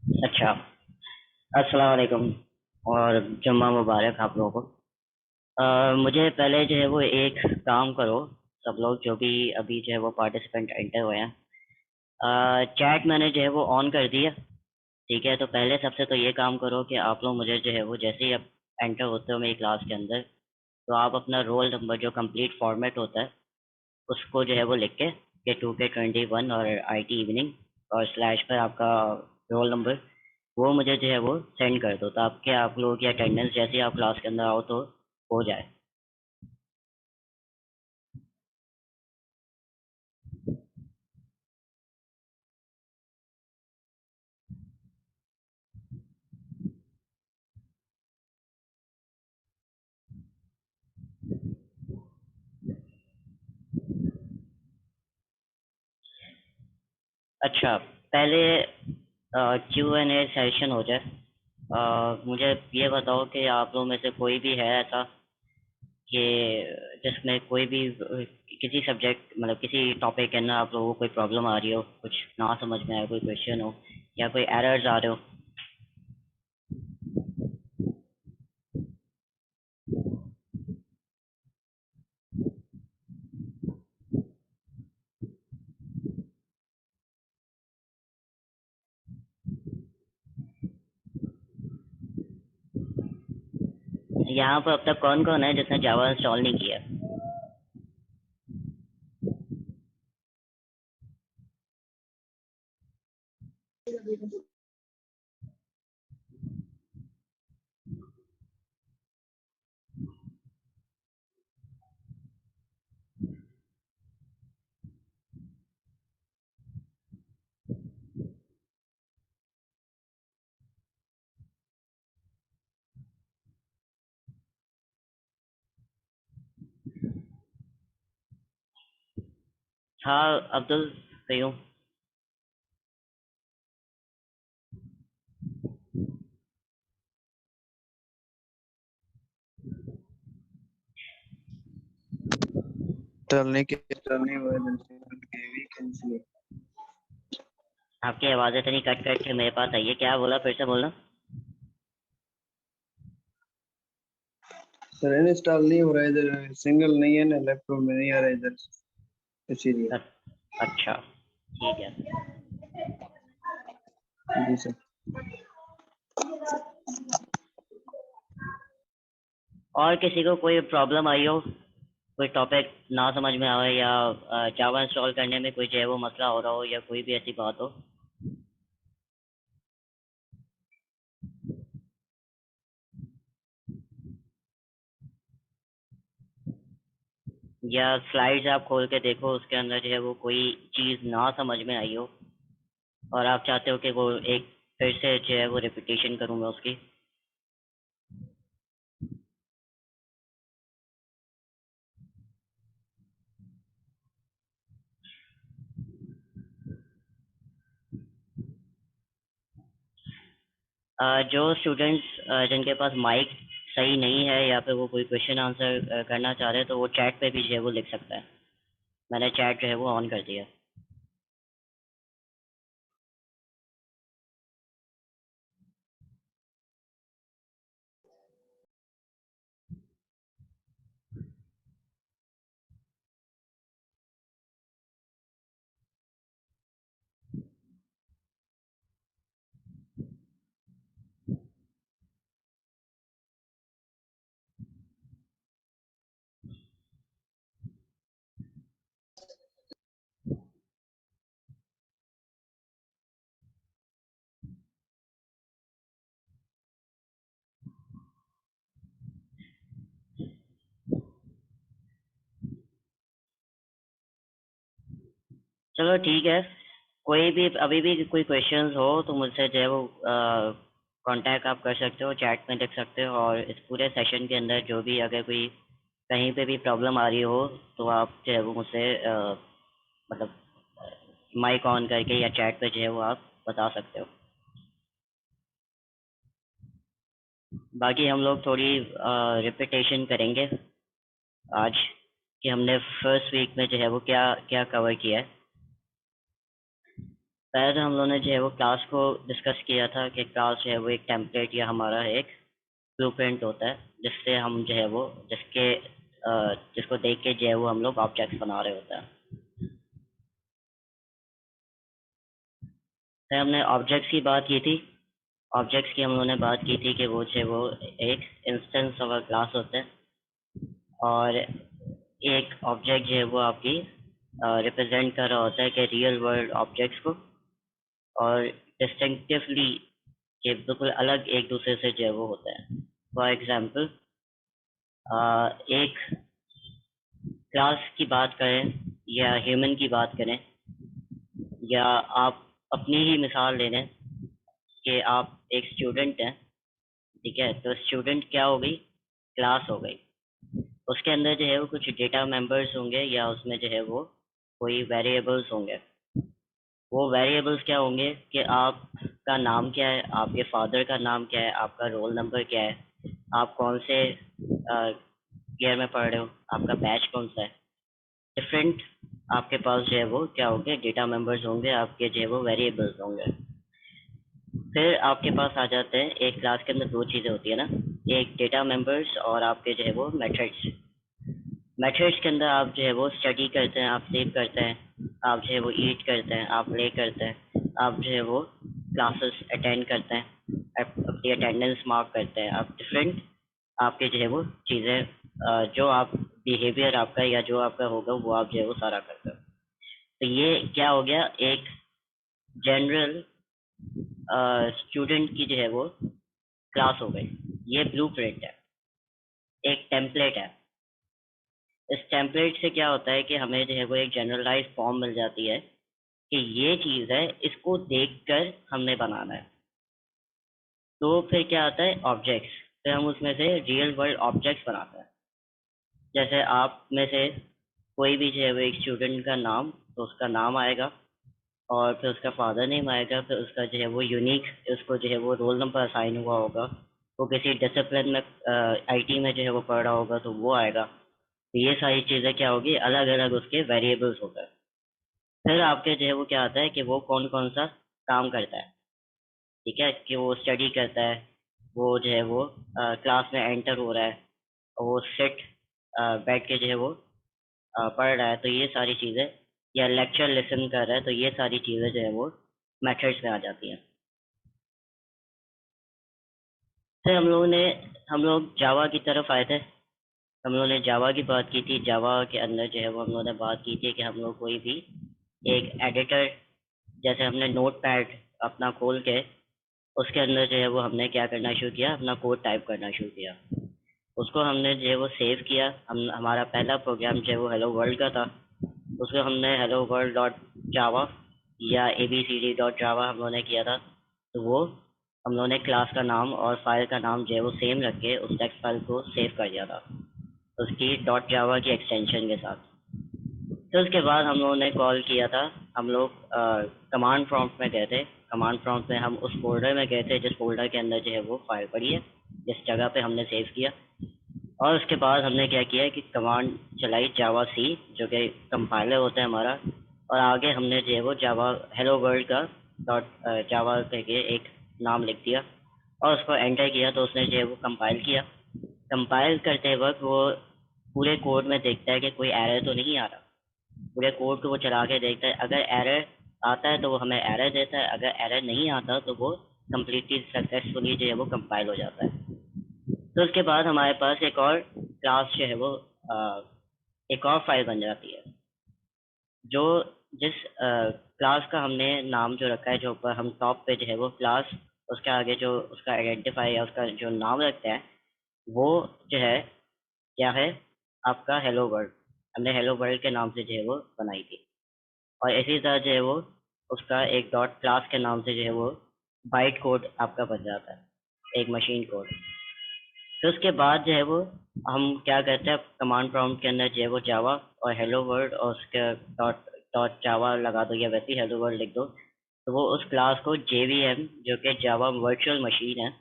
अच्छा। अस्सलाम वालेकुम और जुम्मा मुबारक आप लोगों को। मुझे पहले जो है वो एक काम करो, सब लोग जो भी अभी जो है वो पार्टिसिपेंट एंटर हुए हैं, चैट मैंने जो है वो ऑन कर दिया। ठीक है, तो पहले सबसे तो ये काम करो कि आप लोग मुझे जो है वो जैसे ही आप एंटर होते हो मेरी क्लास के अंदर, तो आप अपना रोल नंबर जो कंप्लीट फॉर्मेट होता है उसको जो है वो लिख के 2K21 और IT इवनिंग और स्लैश पर आपका रोल नंबर, वो मुझे जो है वो सेंड कर दो, तो आपके आप लोगों की अटेंडेंस जैसे ही आप क्लास के अंदर आओ तो हो जाए। अच्छा, पहले Q&A सेशन हो जाए। मुझे ये बताओ कि आप लोग में से कोई भी है ऐसा कि जिसमें कोई भी किसी सब्जेक्ट मतलब किसी टॉपिक के अंदर आप लोगों को कोई प्रॉब्लम आ रही हो, कुछ ना समझ में आए, कोई क्वेश्चन हो या कोई एरर्स आ रहे हो। यहाँ पर अब तक कौन कौन है जिसने जावा इंस्टॉल नहीं किया? हाँ अब्दुल, सही हूँ। टलने हुए वैकेंसी। आपकी आवाज़ इतनी कट कट के मेरे पास आई है, क्या बोला, फिर से बोलना। सर इंस्टॉल नहीं हो रहा है इधर, सिंगल नहीं है ना, लैपटॉप में नहीं आ रहा है इधर, इसीलिए। अ- अच्छा, ठीक है। जी सर। और किसी को कोई प्रॉब्लम आई हो, कोई टॉपिक ना समझ में आए या जावा इंस्टॉल करने में कोई जो है वो मसला हो रहा हो या कोई भी ऐसी बात हो? या स्लाइड्स आप खोल के देखो, उसके अंदर जो है वो कोई चीज़ ना समझ में आई हो और आप चाहते हो कि वो एक फिर से जो है वो रिपीटेशन करूँ मैं उसकी। जो स्टूडेंट्स जिनके पास माइक सही नहीं है या फिर वो कोई क्वेश्चन आंसर करना चाह रहे हैं तो वो चैट पे भी जो है वो लिख सकता है। मैंने चैट जो है वो ऑन कर दिया। चलो ठीक है, कोई भी अभी भी कोई क्वेश्चंस हो तो मुझसे जो है वो कांटेक्ट आप कर सकते हो, चैट में लिख सकते हो, और इस पूरे सेशन के अंदर जो भी अगर कोई कहीं पे भी प्रॉब्लम आ रही हो तो आप जो है वो मुझसे मतलब माइक ऑन करके या चैट पे जो है वो आप बता सकते हो। बाकी हम लोग थोड़ी रिपीटेशन करेंगे आज कि हमने फर्स्ट वीक में जो है वो क्या क्या कवर किया है। पहले तो हम लोगों ने जो है वो क्लास को डिस्कस किया था कि क्लास जो है वो एक टेम्पलेट या हमारा एक ब्लूप्रिंट होता है जिससे हम जो है वो जिसको देख के जो है वो हम लोग ऑब्जेक्ट्स बना रहे होते हैं। फिर हमने ऑब्जेक्ट्स की बात की थी। ऑब्जेक्ट्स की हम लोगों ने बात की थी कि वो जो है वो एक इंस्टेंस ऑफ अ क्लास होते हैं, और एक ऑब्जेक्ट जो है वो आपकी रिप्रेजेंट कर रहा होता है कि रियल वर्ल्ड ऑब्जेक्ट्स को, और डिस्टिंक्टिवली के बिल्कुल अलग एक दूसरे से जो है वो होता है। फॉर एग्जांपल, एक क्लास की बात करें या ह्यूमन की बात करें, या आप अपनी ही मिसाल ले लें कि आप एक स्टूडेंट हैं। ठीक है, तो स्टूडेंट क्या हो गई, क्लास हो गई। उसके अंदर जो है वो कुछ डेटा मेंबर्स होंगे या उसमें जो है वो कोई वेरिएबल्स होंगे। वो वेरिएबल्स क्या होंगे कि आपका नाम क्या है, आपके फादर का नाम क्या है, आपका रोल नंबर क्या है, आप कौन से ईयर में पढ़ रहे हो, आपका बैच कौन सा है। डिफरेंट आपके पास जो है वो क्या होंगे, डेटा मेंबर्स होंगे, आपके जो है वो वेरिएबल्स होंगे। फिर आपके पास आ जाते हैं, एक क्लास के अंदर दो चीज़ें होती है ना, एक डेटा मेंबर्स और आपके जो है वो मेथड्स। मेथड्स के अंदर आप जो है वो स्टडी करते हैं, आप सेव करते हैं, आप जो है वो ईट करते हैं, आप प्ले करते हैं, आप जो है वो क्लासेस अटेंड करते हैं, अपनी अटेंडेंस मार्क करते हैं, आप डिफरेंट आपके जो है वो चीज़ें जो आप बिहेवियर आपका या जो आपका होगा वो आप जो है वो सारा करते हैं। तो ये क्या हो गया, एक जनरल स्टूडेंट की जो है वो क्लास हो गई। ये ब्लूप्रिंट है, एक टेम्पलेट है। इस टेम्पलेट से क्या होता है कि हमें जो है वो एक जनरलाइज फॉर्म मिल जाती है कि ये चीज़ है, इसको देखकर हमने बनाना है। तो फिर क्या आता है, ऑब्जेक्ट्स। फिर हम उसमें से रियल वर्ल्ड ऑब्जेक्ट्स बनाते हैं। जैसे आप में से कोई भी जो है वो एक स्टूडेंट का नाम, तो उसका नाम आएगा, और फिर उसका फादर नेम आएगा, फिर उसका जो है वो यूनिक, उसको जो है वो रोल नंबर असाइन हुआ होगा, वो किसी डिसिप्लिन में आईटी में जो है वो पढ़ रहा होगा तो वो आएगा। तो ये सारी चीज़ें क्या होगी, अलग अलग उसके वेरिएबल्स होगा। फिर आपके जो है वो क्या आता है कि वो कौन कौन सा काम करता है। ठीक है, कि वो स्टडी करता है, वो जो है वो क्लास में एंटर हो रहा है, और वो सिट बैठ के जो है वो पढ़ रहा है, तो ये सारी चीज़ें, या लेक्चर लिसन कर रहा है, तो ये सारी चीज़ें जो है वो मेथड्स में आ जाती हैं। फिर हम लोग जावा की तरफ आए थे। हम लोगों ने जावा की बात की थी। जावा के अंदर जो है वो हम लोगों ने बात की थी कि हम लोग कोई भी एक एडिटर, जैसे हमने नोट पैड अपना खोल के उसके अंदर जो है वो हमने क्या करना शुरू किया, अपना कोड टाइप करना शुरू किया। उसको हमने जो है वो सेव किया। हमारा पहला प्रोग्राम जो है वो हेलो वर्ल्ड का था। उसको हमने हेलो वर्ल्ड डॉट जावा या abcd.java हम लोगों ने किया था। तो वो हम लोगों ने क्लास का नाम और फाइल का नाम जो है वो सेम रख के उस टेक्स्ट फाइल को सेव कर दिया था, उसकी डॉट जावा की एक्सटेंशन के साथ। तो उसके बाद हम लोगों ने कॉल किया था, हम लोग कमांड प्रॉम्प्ट में गए थे। कमांड प्रॉम्प्ट में हम उस फोल्डर में गए थे जिस फोल्डर के अंदर जो है वो फाइल पड़ी है, जिस जगह पे हमने सेव किया। और उसके बाद हमने क्या किया कि कमांड चलाई जावा सी, जो कि कंपाइलर होता है हमारा, और आगे हमने जो है वो जावा हेलो वर्ल्ड का डॉट जावा करके एक नाम लिख दिया, और उसको एंटर किया तो उसने जो है वो कंपाइल किया। कंपाइल करते वक्त वो पूरे कोड में देखता है कि कोई एरर तो नहीं आ रहा। पूरे कोड को वो चला के देखता है, अगर एरर आता है तो वो हमें एरर देता है, अगर एरर नहीं आता तो वो कम्प्लीटली सक्सेसफुली जो है वो कंपाइल हो जाता है। तो उसके बाद हमारे पास एक और क्लास जो है वो एक और फाइल बन जाती है, जो जिस क्लास का हमने नाम जो रखा है, जो ऊपर हम टॉप पे जो है वो क्लास, उसके आगे जो उसका आइडेंटिफाई या उसका जो नाम रखते हैं, वो जो है क्या है, आपका हेलो वर्ल्ड। हमने हेलो वर्ल्ड के नाम से जो है वो बनाई थी। और इसी तरह जो है वो उसका एक डॉट क्लास के नाम से जो है वो बाइट कोड आपका बन जाता है, एक मशीन कोड। तो उसके बाद जो है वो हम क्या करते हैं, कमांड प्रॉम्प्ट के अंदर जो है वो जावा और हेलो वर्ल्ड और उसके डॉट डॉट जावा लगा दो, या वैसे ही हेलो वर्ल्ड लिख दो, तो वो उस क्लास को जेवीएम, जो कि जावा वर्चुअल मशीन है,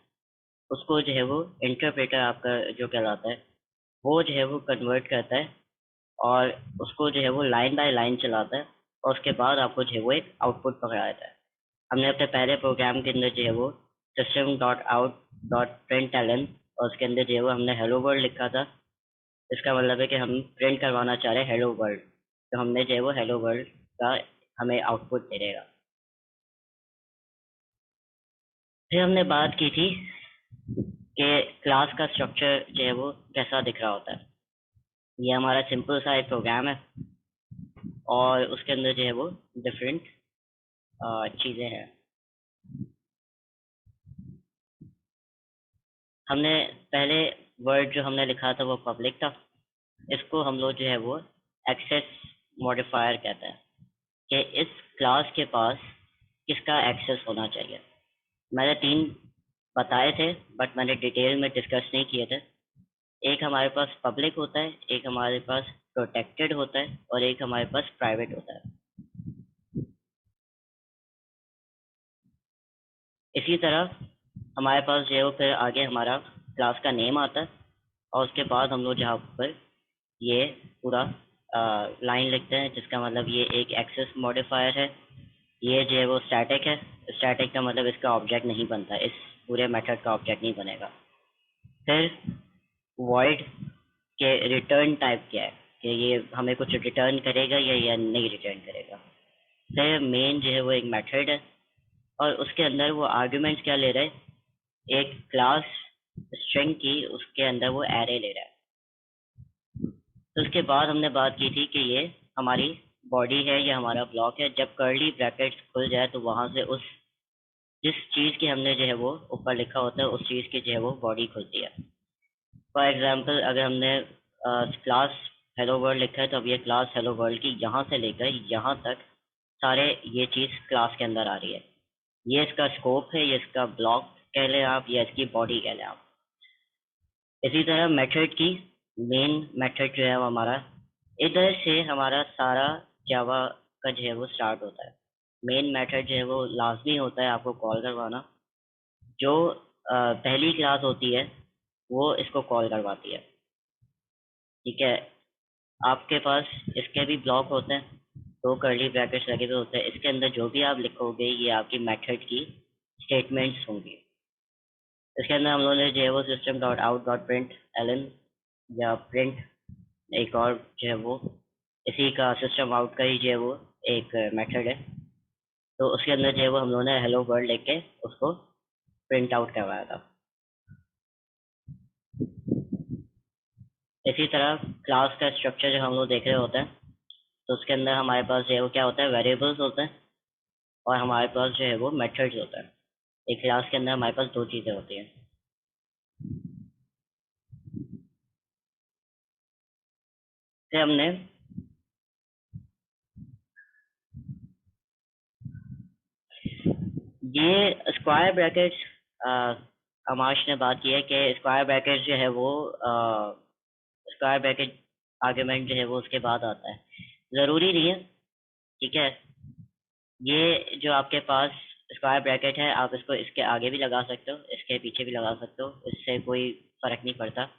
उसको जो है वो इंटरप्रेटर आपका जो कहलाता है, वो जो है वो कन्वर्ट करता है, और उसको जो है वो लाइन बाय लाइन चलाता है, और उसके बाद आपको जो है वो एक आउटपुट पकड़ाता है। हमने अपने पहले प्रोग्राम के अंदर जो है वो system.out.println और उसके अंदर जो है वो हमने हेलो वर्ल्ड लिखा था। इसका मतलब है कि हम प्रिंट करवाना चाह रहे हैं हेलो वर्ल्ड, तो हमने जो है वो हेलो वर्ल्ड का हमें आउटपुट दे देगा। फिर हमने बात की थी कि क्लास का स्ट्रक्चर जो है वो कैसा दिख रहा होता है। ये हमारा सिंपल सा एक प्रोग्राम है और उसके अंदर जो है वो डिफरेंट चीज़ें हैं। हमने पहले वर्ड जो हमने लिखा था वो पब्लिक था। इसको हम लोग जो है वो एक्सेस मॉडिफायर कहते हैं कि इस क्लास के पास किसका एक्सेस होना चाहिए। मैंने 3 बताए थे बट मैंने डिटेल में डिस्कस नहीं किए थे। एक हमारे पास पब्लिक होता है, एक हमारे पास प्रोटेक्टेड होता है और एक हमारे पास प्राइवेट होता है। इसी तरह हमारे पास जो है वो फिर आगे हमारा क्लास का नेम आता है और उसके बाद हम लोग जहाँ पर ये पूरा लाइन लिखते हैं जिसका मतलब ये एक एक्सेस मॉडिफायर है। ये जो है वो स्टैटिक है। स्टैटिक का मतलब इसका ऑब्जेक्ट नहीं बनता, इस पूरे मेथड का ऑब्जेक्ट नहीं बनेगा। फिर वॉइड के रिटर्न टाइप क्या है कि ये हमें कुछ रिटर्न करेगा या नहीं रिटर्न करेगा। फिर मेन जो है वो एक मेथड है और उसके अंदर वो आर्ग्यूमेंट्स क्या ले रहा है, एक क्लास स्ट्रिंग की उसके अंदर वो एरे ले रहा है। तो उसके बाद हमने बात की थी कि ये हमारी बॉडी है या हमारा ब्लॉक है। जब कर्ली ब्रैकेट्स खुल जाए तो वहां से उस जिस चीज की हमने जो है वो ऊपर लिखा होता है उस चीज की जो है वो बॉडी खुलती है। फॉर एग्जाम्पल अगर हमने क्लास हेलो वर्ल्ड लिखा है तो अब ये क्लास हेलो वर्ल्ड की यहाँ से लेकर यहाँ तक सारे ये चीज क्लास के अंदर आ रही है। ये इसका स्कोप है, ये इसका ब्लॉक कह लें आप या इसकी बॉडी कह लें आप। इसी तरह मेथड की मेन मेथड जो है वो हमारा इधर से हमारा सारा जावा का जो है वो स्टार्ट होता है। मेन मेथड जो है वो लाजमी होता है आपको कॉल करवाना। जो पहली क्लास होती है वो इसको कॉल करवाती है। ठीक है, आपके पास इसके भी ब्लॉक होते हैं, 2 कर्ली ब्रैकेट्स लगे हुए होते हैं। इसके अंदर जो भी आप लिखोगे ये आपकी मेथड की स्टेटमेंट्स होंगी। इसके अंदर हम लोगों ने जो है वो system dot out dot println या प्रिंट एक और जो है वो इसी का सिस्टम आउट का ही जो है वो एक मेथड है। तो उसके अंदर जो है वो हम लोगों ने हेलो वर्ल्ड लेके उसको प्रिंट आउट करवाया था। इसी तरह क्लास का स्ट्रक्चर जो हम लोग देख रहे होते हैं तो उसके अंदर हमारे पास जो है वो क्या होता है, वेरिएबल्स होते हैं और हमारे पास जो है वो मेथड्स होता है। एक क्लास के अंदर हमारे पास 2 चीज़ें होती हैं। फिर हमने ये स्क्वायर ब्रैकेट्स अमाश ने बात की है कि स्क्वायर ब्रैकेट जो है वो स्क्वायर ब्रैकेट आर्ग्यूमेंट जो है वो उसके बाद आता है। ज़रूरी नहीं है, ठीक है। ये जो आपके पास स्क्वायर ब्रैकेट है आप इसको इसके आगे भी लगा सकते हो, इसके पीछे भी लगा सकते हो, इससे कोई फ़र्क नहीं पड़ता।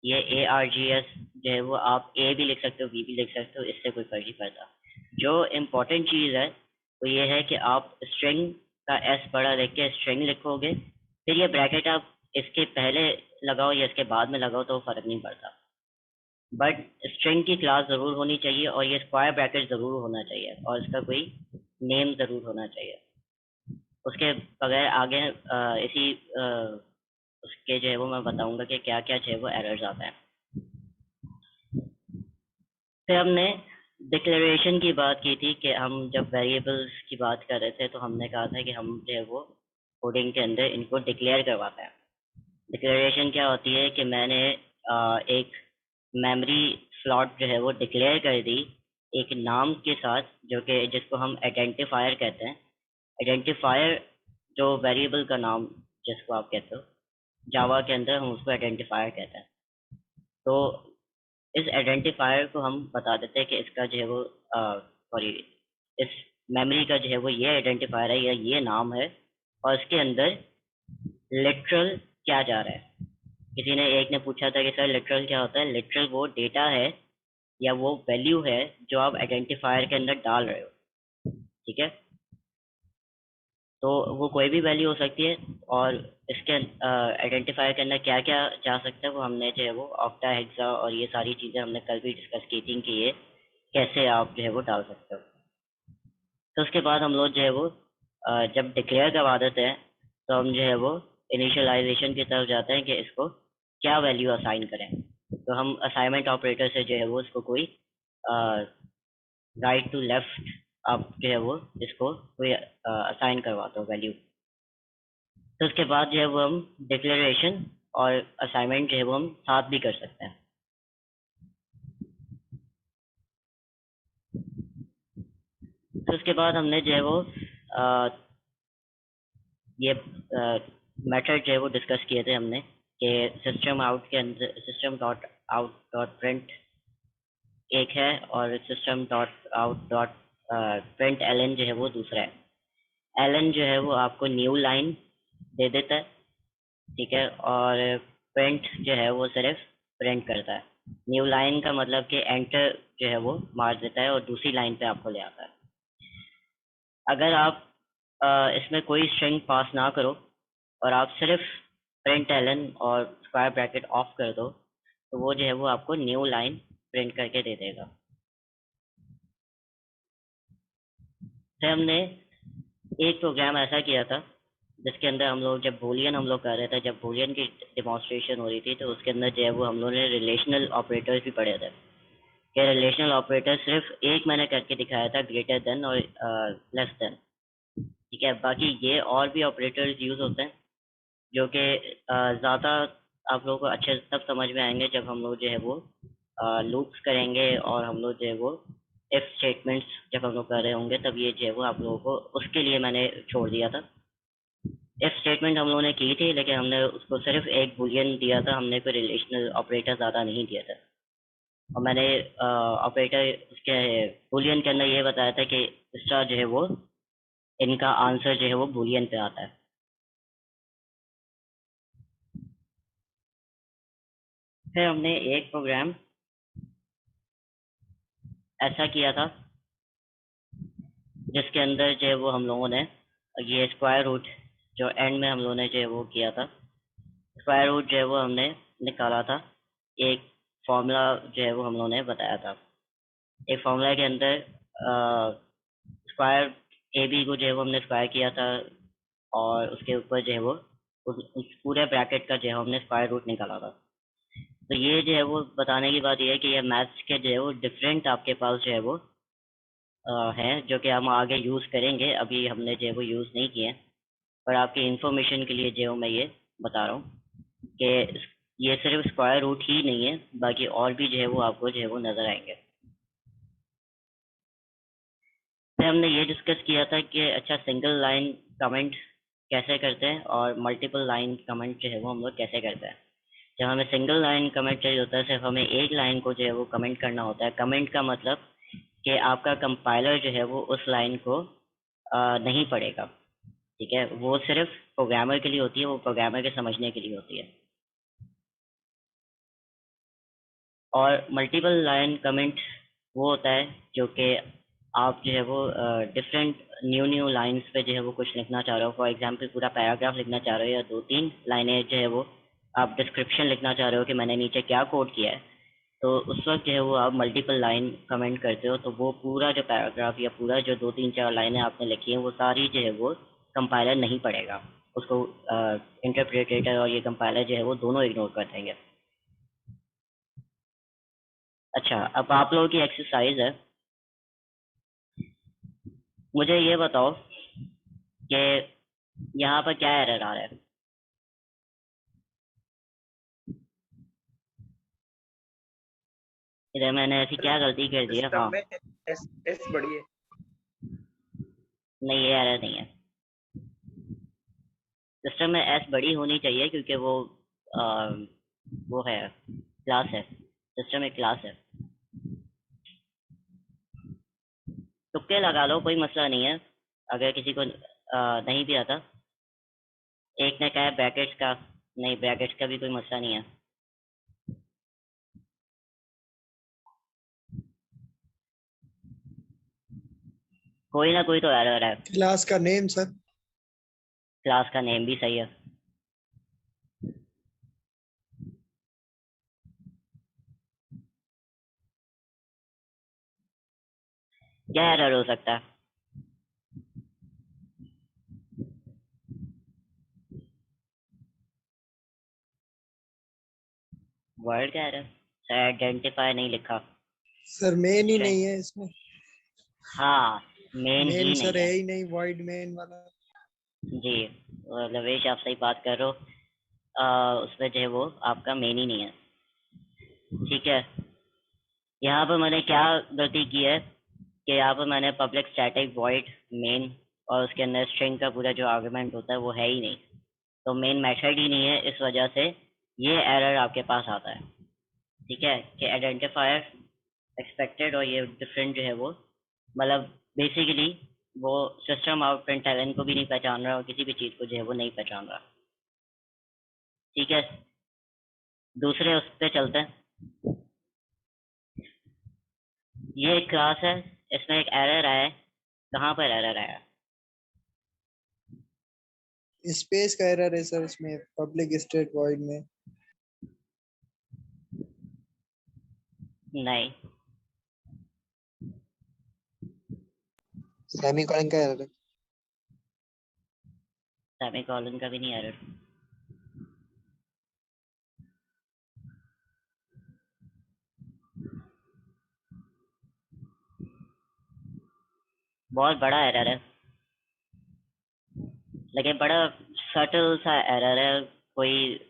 ये ARGS जो है वो आप ए भी लिख सकते हो, बी भी लिख सकते हो, इससे कोई फ़र्क नहीं पड़ता। जो इम्पोर्टेंट चीज़ है वो ये है कि आप स्ट्रिंग का एस बड़ा लिख के स्ट्रिंग लिखोगे, फिर ये ब्रैकेट आप इसके पहले लगाओ या इसके बाद में लगाओ तो फ़र्क नहीं पड़ता। बट स्ट्रिंग की क्लास ज़रूर होनी चाहिए और ये स्क्वायर ब्रैकेट ज़रूर होना चाहिए और इसका कोई नेम ज़रूर होना चाहिए। उसके बगैर आगे इसी उसके जो है वो मैं बताऊंगा कि क्या क्या जो है वो एरर्स आते हैं। फिर हमने डिक्लेरेशन की बात की थी कि हम जब वेरिएबल्स की बात कर रहे थे तो हमने कहा था कि हम जो है वो कोडिंग के अंदर इनको डिक्लेयर करवाते हैं। डिक्लेरेशन क्या होती है कि मैंने एक मेमोरी स्लॉट जो है वो डिक्लेयर कर दी एक नाम के साथ, जो कि जिसको हम आइडेंटिफायर कहते हैं। आइडेंटिफायर जो वेरिएबल का नाम जिसको आप कहते हो, जावा के अंदर हम उसको आइडेंटिफायर कहते हैं। तो इस आइडेंटिफायर को हम बता देते हैं कि इसका जो है वो सॉरी इस मेमोरी का जो है वो ये आइडेंटिफायर है या ये नाम है और इसके अंदर लिटरल क्या जा रहा है। किसी ने एक ने पूछा था कि सर लिटरल क्या होता है। लिटरल वो डेटा है या वो वैल्यू है जो आप आइडेंटिफायर के अंदर डाल रहे हो, ठीक है। तो वो कोई भी वैल्यू हो सकती है, और इसके आइडेंटिफाई करना क्या क्या जा सकता है वो हमने जो है वो ऑक्टा हेक्सा और ये सारी चीज़ें हमने कल भी डिस्कस की थी कि ये कैसे आप जो है वो डाल सकते हो। तो उसके बाद हम लोग जो है वो जब डिक्लेयर करवा देते हैं तो हम जो है वो इनिशियलाइजेशन की तरफ जाते हैं कि इसको क्या वैल्यू असाइन करें। तो हम असाइनमेंट ऑपरेटर से जो है वो इसको कोई राइट टू लेफ्ट आप जो है वो इसको कोई असाइन करवाते हो वैल्यू। तो उसके बाद जो है वो हम डिक्लेरेशन और असाइनमेंट जो है वो हम साथ भी कर सकते हैं। तो उसके बाद हमने जो है वो ये मेथड जो है वो डिस्कस किए थे हमने कि सिस्टम आउट के अंदर system dot out dot print एक है और system dot out dot println जो है वो दूसरा है। एलन जो है वो आपको न्यू लाइन दे देता है, ठीक है, और प्रिंट जो है वो सिर्फ प्रिंट करता है। न्यू लाइन का मतलब कि एंटर जो है वो मार देता है और दूसरी लाइन पे आपको ले आता है। अगर आप इसमें कोई स्ट्रिंग पास ना करो और आप सिर्फ प्रिंट एलन और स्क्वायर ब्रैकेट ऑफ कर दो तो वो जो है वो आपको न्यू लाइन प्रिंट करके दे देगा। फिर हमने एक प्रोग्राम ऐसा किया था जिसके अंदर हम लोग जब बूलियन हम लोग कर रहे थे, जब बूलियन की डिमॉन्स्ट्रेशन हो रही थी, तो उसके अंदर जो है वो हम लोगों ने रिलेशनल ऑपरेटर्स भी पढ़े थे कि रिलेशनल ऑपरेटर सिर्फ एक मैंने करके दिखाया था, ग्रेटर देन और लेस देन, ठीक है। बाकी ये और भी ऑपरेटर्स यूज होते हैं जो कि ज़्यादा आप लोगों को अच्छे तब समझ में आएंगे जब हम लोग जो है वो लूप्स करेंगे और हम लोग जो है वो इफ स्टेटमेंट्स जब हम लोग कर रहे होंगे तब ये जो है वो आप लोगों को उसके लिए मैंने छोड़ दिया था। इफ स्टेटमेंट हम लोगों ने की थी लेकिन हमने उसको सिर्फ एक बुलियन दिया था, हमने कोई रिलेशनल ऑपरेटर ज़्यादा नहीं दिया था। और मैंने ऑपरेटर उसके बुलियन के अंदर ये बताया था कि इसका जो है वो इनका आंसर जो है वो बुलियन पे आता है। फिर हमने एक प्रोग्राम ऐसा किया था जिसके अंदर जो है वो हम लोगों ने ये स्क्वायर रूट जो एंड में हम लोगों ने जो है वो किया था, स्क्वायर रूट जो है वो हमने निकाला था। एक फॉर्मूला जो है वो हम लोगों ने बताया था। एक फॉर्मूला के अंदर स्क्वायर ए बी को जो है वो हमने स्क्वायर किया था और उसके ऊपर जो है वो उस पूरे ब्रैकेट का जो है हमने स्क्वायर रूट निकाला था। तो ये जो है वो बताने की बात ये है कि ये मैथ्स के जो है वो डिफरेंट आपके पास जो है वो हैं जो कि हम आगे यूज़ करेंगे, अभी हमने जो है वो यूज़ नहीं किए। पर आपकी इंफॉर्मेशन के लिए जो मैं ये बता रहा हूँ कि ये सिर्फ स्क्वायर रूट ही नहीं है, बाकी और भी जो है वो आपको जो है वो नज़र आएंगे। फिर हमने ये डिस्कस किया था कि अच्छा सिंगल लाइन कमेंट कैसे करते हैं और मल्टीपल लाइन कमेंट जो है वो हम लोग कैसे करते हैं। जब हमें सिंगल लाइन कमेंट चाहिए होता है, सिर्फ हमें एक लाइन को जो है वो कमेंट करना होता है। कमेंट का मतलब कि आपका कंपाइलर जो है वो उस लाइन को नहीं पढ़ेगा, ठीक है। वो सिर्फ प्रोग्रामर के लिए होती है, वो प्रोग्रामर के समझने के लिए होती है। और मल्टीपल लाइन कमेंट वो होता है जो कि आप जो है वो डिफरेंट न्यू न्यू लाइंस पे जो है वो कुछ लिखना चाह रहे हो। फॉर एग्जांपल पूरा पैराग्राफ लिखना चाह रहे हो या दो तीन लाइनें जो है वो आप डिस्क्रिप्शन लिखना चाह रहे हो कि मैंने नीचे क्या कोड किया है, तो उस वक्त जो है वो आप मल्टीपल लाइन कमेंट करते हो तो वो पूरा जो पैराग्राफ या पूरा जो दो तीन चार लाइनें आपने लिखी हैं वो सारी जो है वो कंपाइलर नहीं पढ़ेगा। उसको इंटरप्रेटर और ये कंपाइलर जो है वो दोनों इग्नोर कर देंगे। अच्छा, अब आप लोगों की एक्सरसाइज है, मुझे ये बताओ कि यहाँ पर क्या एरर आ रहा है। इधर मैंने ऐसी क्या गलती कर दी है? सिस्टम हाँ, में एस एस बड़ी है। नहीं ये एरर नहीं है। सिस्टम में एस बड़ी होनी चाहिए क्योंकि वो है क्लास है, सिस्टम एक क्लास है। तुक्के लगा लो, कोई मसला नहीं है। अगर किसी को नहीं भी आता, एक ने कहा ब्रैकेट्स का, नहीं ब्रैकेट्स का भी कोई मसला नहीं है। कोई ना कोई तो एरर है। क्लास का नेम सर। क्लास का नेम भी सही है। क्या एरर हो सकता है? वर्ड का एरर? सर आइडेंटिफाई नहीं लिखा। सर मेन ही String- नहीं है इसमें। हाँ, मेन मेन ही नहीं सर है है। ही नहीं, वाइड मेन वाला। जी, लवेश आप सही बात कर रहे हो। उसमें जो है वो आपका मेन ही नहीं है। ठीक है, यहाँ पर मैंने क्या गलती की है कि यहाँ पर मैंने पब्लिक स्टैटिक वॉइड मेन और उसके अंदर स्ट्रिंग का पूरा जो आर्गुमेंट होता है वो है ही नहीं, तो मेन मेथड ही नहीं है, इस वजह से ये एरर आपके पास आता है। ठीक है, कि आइडेंटिफायर एक्सपेक्टेड और ये डिफरेंट जो है वो, मतलब बेसिकली वो सिस्टम आउट प्रिंटलन को भी नहीं पहचान रहा और किसी भी चीज़ को जो है वो नहीं पहचान रहा। ठीक है, दूसरे उस पर चलते हैं। ये एक क्लास है, इसमें एक एरर आया है। कहाँ पर एरर आया? स्पेस का एरर है सर इसमें, पब्लिक स्टेट वॉइड में। नहीं, सेमीकोलन का एरर है। सेमीकोलन का भी नहीं एरर। बहुत बड़ा एरर है, लेकिन बड़ा सटल सा एरर है। कोई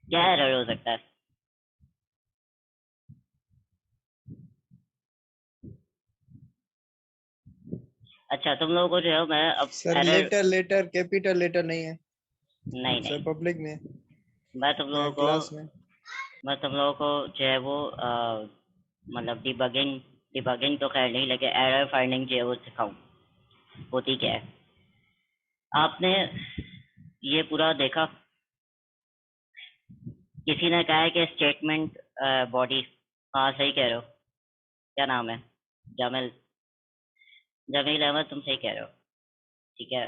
क्या एरर हो सकता है? अच्छा, तुम लोगों को जो है मैं अब sir error, letter letter capital letter नहीं है नहीं सर नहीं, पब्लिक में, मैं तुम लोगों क्लास को में। मैं तुम लोगों को जो है वो मतलब डिबगिंग डिबगिंग तो खैर नहीं, लेकिन एरर फाइंडिंग जो है वो सिखाऊं। होती क्या है, आपने ये पूरा देखा, किसी ने कहा है कि स्टेटमेंट बॉडी, हाँ सही कह रहे हो, क्या नाम है? जमील, जमील अहमद, तुम सही कह रहे हो। ठीक है,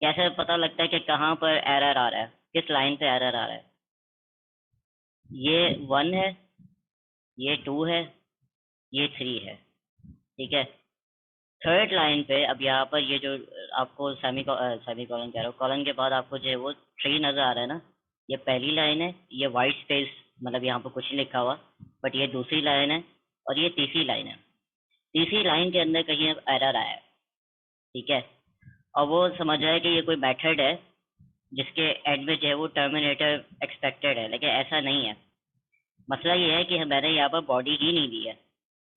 कैसे पता लगता है कि कहाँ पर एरर आ रहा है, किस लाइन पे एरर आ रहा है? ये 1 है, ये 2 है, ये 3 है। ठीक है, थर्ड लाइन पे अब यहाँ पर ये जो आपको सेमी कॉलन कह रहा हूँ, कॉलन के बाद आपको जो है वो 3 नजर आ रहा है ना, ये पहली लाइन है, ये वाइट स्पेस, मतलब यहाँ पर कुछ नहीं लिखा हुआ, बट ये दूसरी लाइन है और ये तीसरी लाइन है। तीसरी लाइन के अंदर कहीं एरर आया है। ठीक है, और वो समझ रहा है कि ये कोई मेथड है जिसके एंड में जो है वो टर्मिनेटर एक्सपेक्टेड है, लेकिन ऐसा नहीं है। मसला ये है कि मैंने यहाँ पर बॉडी ही नहीं दी है,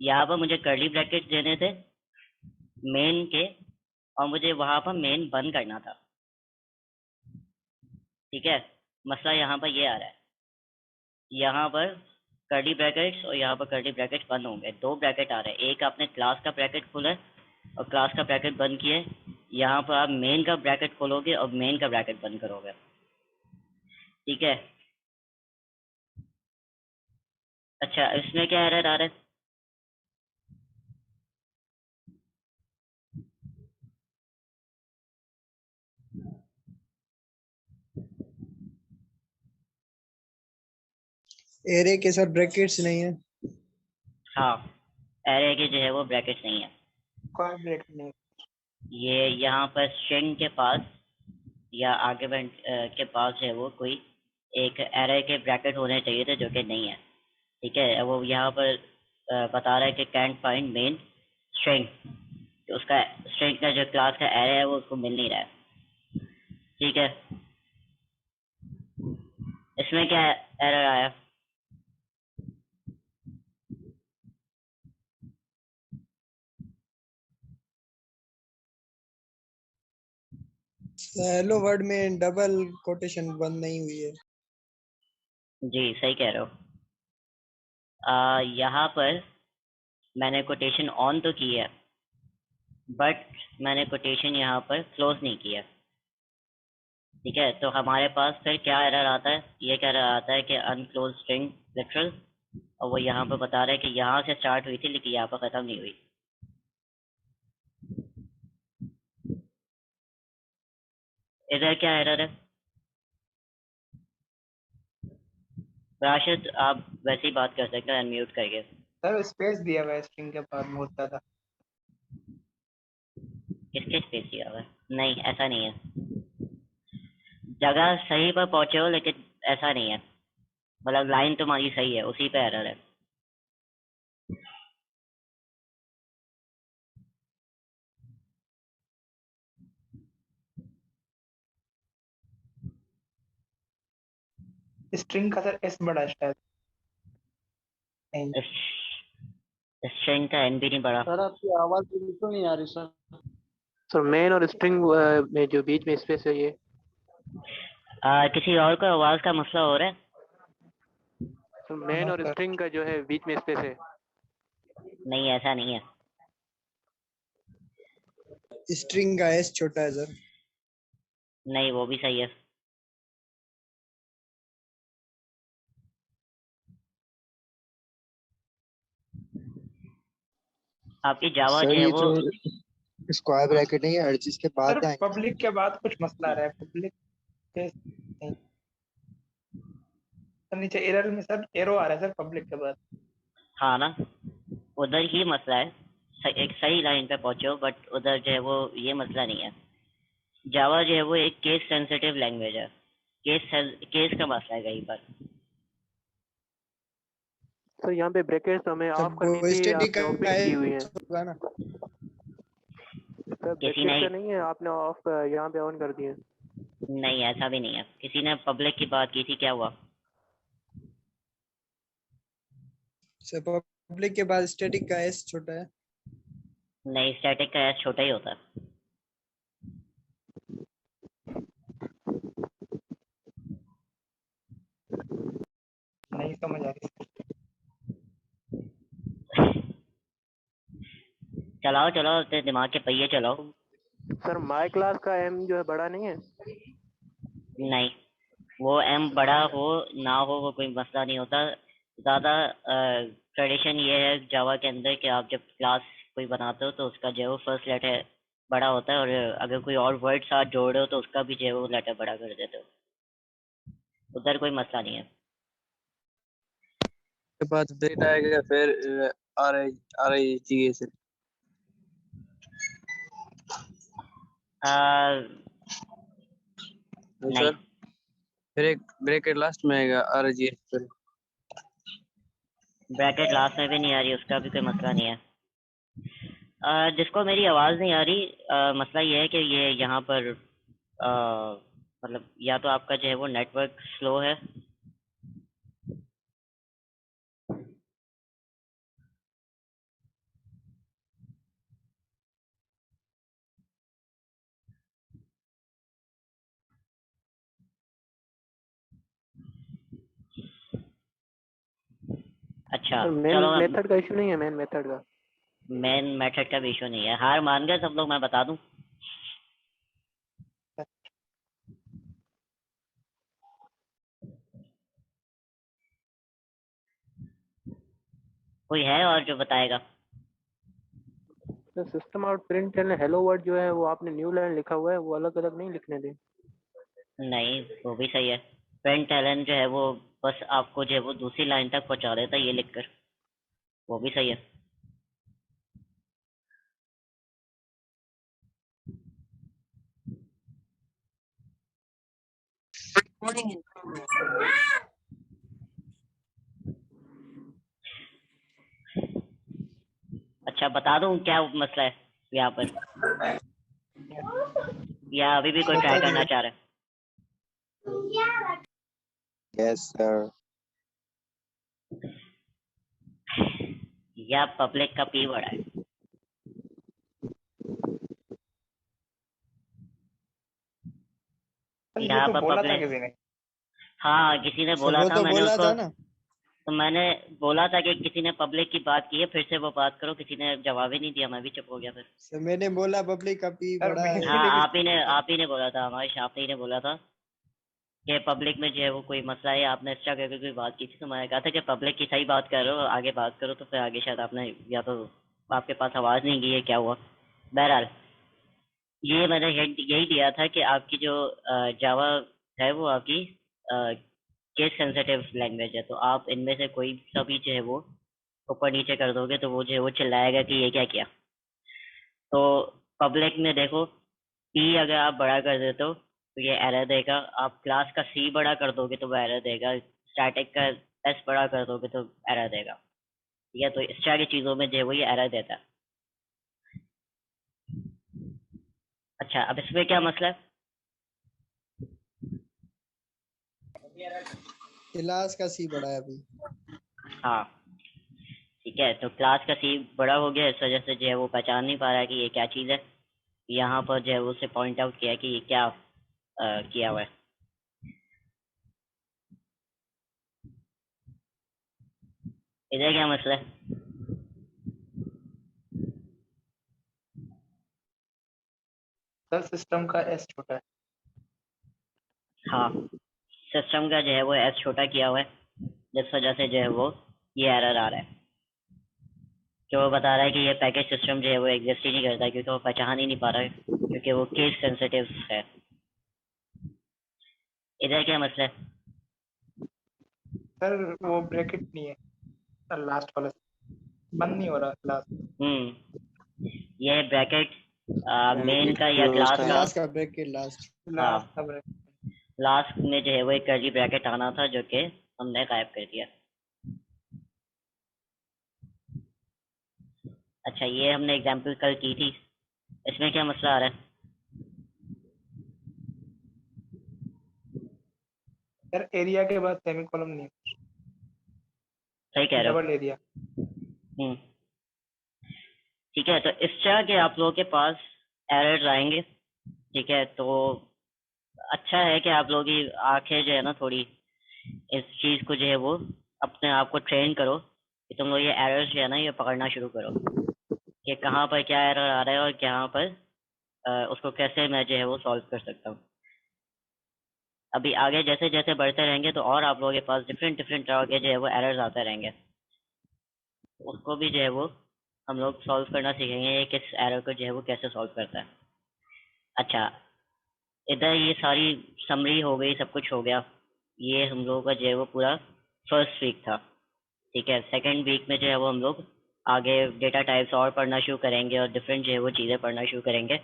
यहाँ पर मुझे कर्ली ब्रैकेट देने थे मेन के, और मुझे वहां पर मेन बंद करना था। ठीक है, मसला यहाँ पर ये आ रहा है, यहाँ पर कर्ली ब्रैकेट्स और यहाँ पर कर्ली ब्रैकेट्स बंद होंगे, 2 ब्रैकेट आ रहे हैं, एक आपने क्लास का ब्रैकेट खोला है और क्लास का ब्रैकेट बंद किया है, यहाँ पर आप मेन का ब्रैकेट खोलोगे और मेन का ब्रैकेट बंद करोगे। ठीक है, अच्छा इसमें क्या एरर आ रहा है? एरे के सर ब्रैकेट्स नहीं है। हाँ, एरे के जो है वो ब्रैकेट नहीं है। कोई ब्रैकेट नहीं। ये यहाँ पर स्ट्रिंग के पास या आर्गुमेंट के पास जो है वो कोई एक एरे के ब्रैकेट होने चाहिए थे, जो कि नहीं है। ठीक है, वो यहाँ पर बता रहा है कि कैंट फाइंड मेन स्ट्रिंग, तो उसका स्ट्रिंग का जो क्लास का एरे है वो उसको मिल नहीं रहा है। ठीक है, इसमें क्या एरर आया? हेलो वर्ड में डबल कोटेशन बंद नहीं हुई है। जी सही कह रहे हो। यहाँ पर मैंने कोटेशन ऑन तो की है, बट मैंने कोटेशन यहाँ पर क्लोज नहीं किया। ठीक है, तो हमारे पास फिर क्या एरर आता है, ये क्या एरर आता है कि अनक्लोज स्ट्रिंग लिटरल, और वो यहाँ पर बता रहा है कि यहाँ से स्टार्ट हुई थी लेकिन यहाँ पर खत्म नहीं हुई। इधर क्या एरर है? राशिद आप वैसे ही बात कर सकते हैं अनम्यूट करके। सर स्पेस दिया हुआ है स्ट्रिंग के बाद बहुत ज्यादा। किसके स्पेस दिया हुआ है? नहीं, ऐसा नहीं है, जगह सही पर पहुंचे हो लेकिन ऐसा नहीं है, मतलब लाइन तुम्हारी सही है, उसी पे एरर है। स्ट्रिंग का सर एस बड़ा है शायद। नहीं। स्ट्रिंग का एन भी नहीं पड़ा। सर आपकी आवाज बिल्कुल नहीं आ रही सर। सर मेन और स्ट्रिंग में जो बीच में स्पेस है ये। किसी और को आवाज का मसला हो रहा है? सर मेन और सर स्ट्रिंग का जो है बीच में स्पेस है। नहीं, ऐसा नहीं है। स्ट्रिंग का एस छोटा है सर। नहीं, वो भी सही है। आपकी जावा सर जो है ये वो जो स्क्वायर ब्रैकेट है ये हर चीज के बाद सर आएंगे। पब्लिक के बाद कुछ मसला आ रहा है पब्लिक के नहीं। सर नीचे एरर में सर एरो आ रहा है सर पब्लिक के बाद। हाँ ना, उधर ही मसला है। एक सही लाइन पे पहुंचे हो बट उधर जो है वो ये मसला नहीं है। जावा जो है वो एक केस सेंसिटिव लैंग्वेज है, केस का मसला है कहीं पर। सर यहाँ पे ब्रैकेट्स हमें सर ऑफ करनी वो थी, स्टैटिक आपने ओपन की हुई है। होगा ना। सर किसी ब्रैकेट ने से नहीं है, आपने ऑफ यहाँ पे ऑन कर दिए। नहीं, ऐसा भी नहीं है, किसी ने पब्लिक की बात की थी, क्या हुआ? सर पब्लिक के बाद स्टैटिक का एस छोटा है। नहीं, स्टैटिक का एस छोटा ही होता है। नहीं समझ आ रही। चलाओ चलाओ, अपने दिमाग के पहिए चलाओ। सर माई क्लास का एम जो है बड़ा नहीं है। नहीं, वो एम बड़ा हो ना हो वो कोई मसला नहीं होता। ज़्यादा ट्रेडिशन ये है जावा के अंदर कि आप जब क्लास कोई बनाते हो तो उसका जो है वो फर्स्ट लेटर बड़ा होता है, और अगर कोई और वर्ड साथ जोड़ रहे हो तो उसका भी जो है वो लेटर बड़ा कर देते हो। उधर कोई मसला नहीं है। के बाद डेट आएगा फिर आर आई जी ए से नहीं, सर फिर एक ब्रैकेट लास्ट में आएगा आर आई जी एस फिर। ब्रैकेट लास्ट में भी नहीं आ रही, उसका भी कोई मसला नहीं है। जिसको मेरी आवाज़ नहीं आ रही, मसला ये है कि ये यहाँ पर मतलब या तो आपका जो है वो नेटवर्क स्लो है। अच्छा, सर मेन चलो मेथड का इशू नहीं है, मेन मेथड का। मेन मेथड का भी इशू नहीं है। हार मान गए सब लोग, मैं बता दूं? कोई है और जो बताएगा? Sir system out print hello word जो है वो आपने न्यू लाइन लिखा हुआ है, वो अलग अलग नहीं लिखने दें। नहीं, वो भी सही है। प्रिंट एलन जो है वो बस आपको जो है वो दूसरी लाइन तक पहुंचा देता है ये लिखकर, वो भी सही है। अच्छा, बता दूं क्या मसला है यहाँ पर, या अभी भी कोई ट्राई बता करना दीजिए। चाह रहा है? Yes sir. या पब्लिक का पी बड़ा है? सर ये यहाँ तो पर बोला था पब्लिक, किसी ने। हाँ किसी ने सर बोला वो था, तो मैंने बोला उसको था ना। तो मैंने बोला था कि किसी ने पब्लिक की बात की है, फिर से वो बात करो, किसी ने जवाब ही नहीं दिया, मैं भी चुप हो गया फिर। सर मैंने बोला पब्लिक काफी सर, बड़ा मैंने है। हाँ, भी आप ही ने बोला था, हमारे आप ही ने बोला था कि पब्लिक में जो है वो कोई मसला है, आपने एक्स्ट्रा करके कोई बात की थी, तो मैंने कहा था कि पब्लिक की सही बात कर रहे हो, आगे बात करो, तो फिर आगे शायद आपने या तो आपके पास आवाज़ नहीं गई है, क्या हुआ। बहरहाल ये मैंने हिंट यही दिया था कि आपकी जो जावा है वो आपकी केस सेंसिटिव लैंग्वेज है, तो आप इनमें से कोई सा भी जो है वो ऊपर नीचे कर दोगे तो वो जो है वो चिल्लाएगा कि ये क्या किया। तो पब्लिक में देखो, पी अगर आप बड़ा कर देते हो तो ये एरर देगा, आप क्लास का सी बड़ा कर दोगे तो वो एरर देगा, स्टैटिक का एस बड़ा कर दोगे तो एरर देगा। ठीक है, तो इस तरह की चीज़ों में जो है वो ये एरर देता है। अच्छा, अब इसमें क्या मसला है? क्लास का सी बड़ा है अभी। हाँ, ठीक है, तो क्लास का सी बड़ा हो गया, इस वजह से जो है वो पहचान नहीं पा रहा है कि ये क्या चीज़ है। यहाँ पर जो है वो उसे पॉइंट आउट किया कि ये क्या किया हुआ है। इधर क्या मसला है? सर सिस्टम का एस छोटा है। हाँ, सिस्टम का जो है वो एस छोटा किया हुआ है, जिस वजह से जो है वो ये एरर आ रहा है कि वो बता रहा है कि ये पैकेज सिस्टम जो है वो एग्जिस्ट ही नहीं करता है, क्योंकि वो पहचान ही नहीं पा रहा है, क्योंकि वो केस सेंसिटिव है। इधर क्या मसला है? सर वो ब्रैकेट नहीं है, सर लास्ट वाला बंद नहीं हो रहा लास्ट। ये ब्रैकेट मेन का या क्लोज क्लास था। का? क्लास का ब्रैकेट लास्ट। हाँ, लास्ट का ब्रैकेट। लास्ट में जो है वो एक कर्ली ब्रैकेट आना था, जो कि हमने गायब कर दिया। अच्छा, ये हमने एग्जाम्पल कल की थी, इसमें क्या मसला आ रहा है? सर एरिया के बाद सेमीकोलन नहीं, सही कह रहे हो। Double area. हम्म, ठीक है, तो इस तरह के आप लोगों के पास एरर्स आएंगे। ठीक है, तो अच्छा है कि आप लोगों की आंखें जो है ना थोड़ी इस चीज़ को जो है वो अपने आप को ट्रेन करो कि तुम लोग ये एरर्स जो है ना ये पकड़ना शुरू करो कि कहाँ पर क्या एरर आ रहा है और कहाँ पर उसको कैसे मैं जो है वो सॉल्व कर सकता हूँ। अभी आगे जैसे जैसे बढ़ते रहेंगे तो और आप लोगों के पास डिफरेंट डिफरेंट तरह के जो है वो एरर्स आते रहेंगे, उसको भी जो है वो हम लोग सॉल्व करना सीखेंगे, ये किस एरर को जो है वो कैसे सॉल्व करता है। अच्छा, इधर ये सारी समरी हो गई, सब कुछ हो गया, ये हम लोगों का जो है वो पूरा फर्स्ट वीक था। ठीक है, सेकंड वीक में जो है वो हम लोग आगे डेटा टाइप्स और पढ़ना शुरू करेंगे और डिफरेंट जो है वो चीज़ें पढ़ना शुरू करेंगे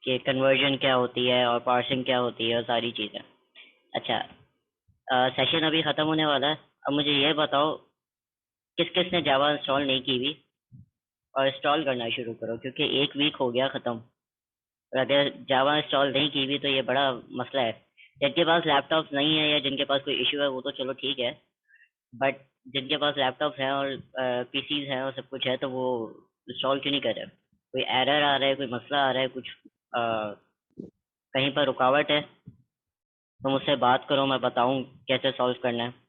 कि कन्वर्जन क्या होती है और पार्सिंग क्या होती है और सारी चीज़ें। अच्छा, सेशन अभी ख़त्म होने वाला है, अब मुझे ये बताओ किस किस ने जावा इंस्टॉल नहीं की हुई, और इंस्टॉल करना शुरू करो, क्योंकि एक वीक हो गया ख़त्म, और अगर जावा इंस्टॉल नहीं की हुई तो ये बड़ा मसला है। जिनके पास लैपटॉप नहीं है या जिनके पास कोई इशू है वो तो चलो ठीक है, बट जिनके पास लैपटॉप है और पीसीज हैं और सब कुछ है तो वो इंस्टॉल क्यों नहीं कर रहे? कोई एरर आ रहा है, कोई मसला आ रहा है, कुछ कहीं पर रुकावट है तो मुझसे बात करो, मैं बताऊं कैसे सॉल्व करना है।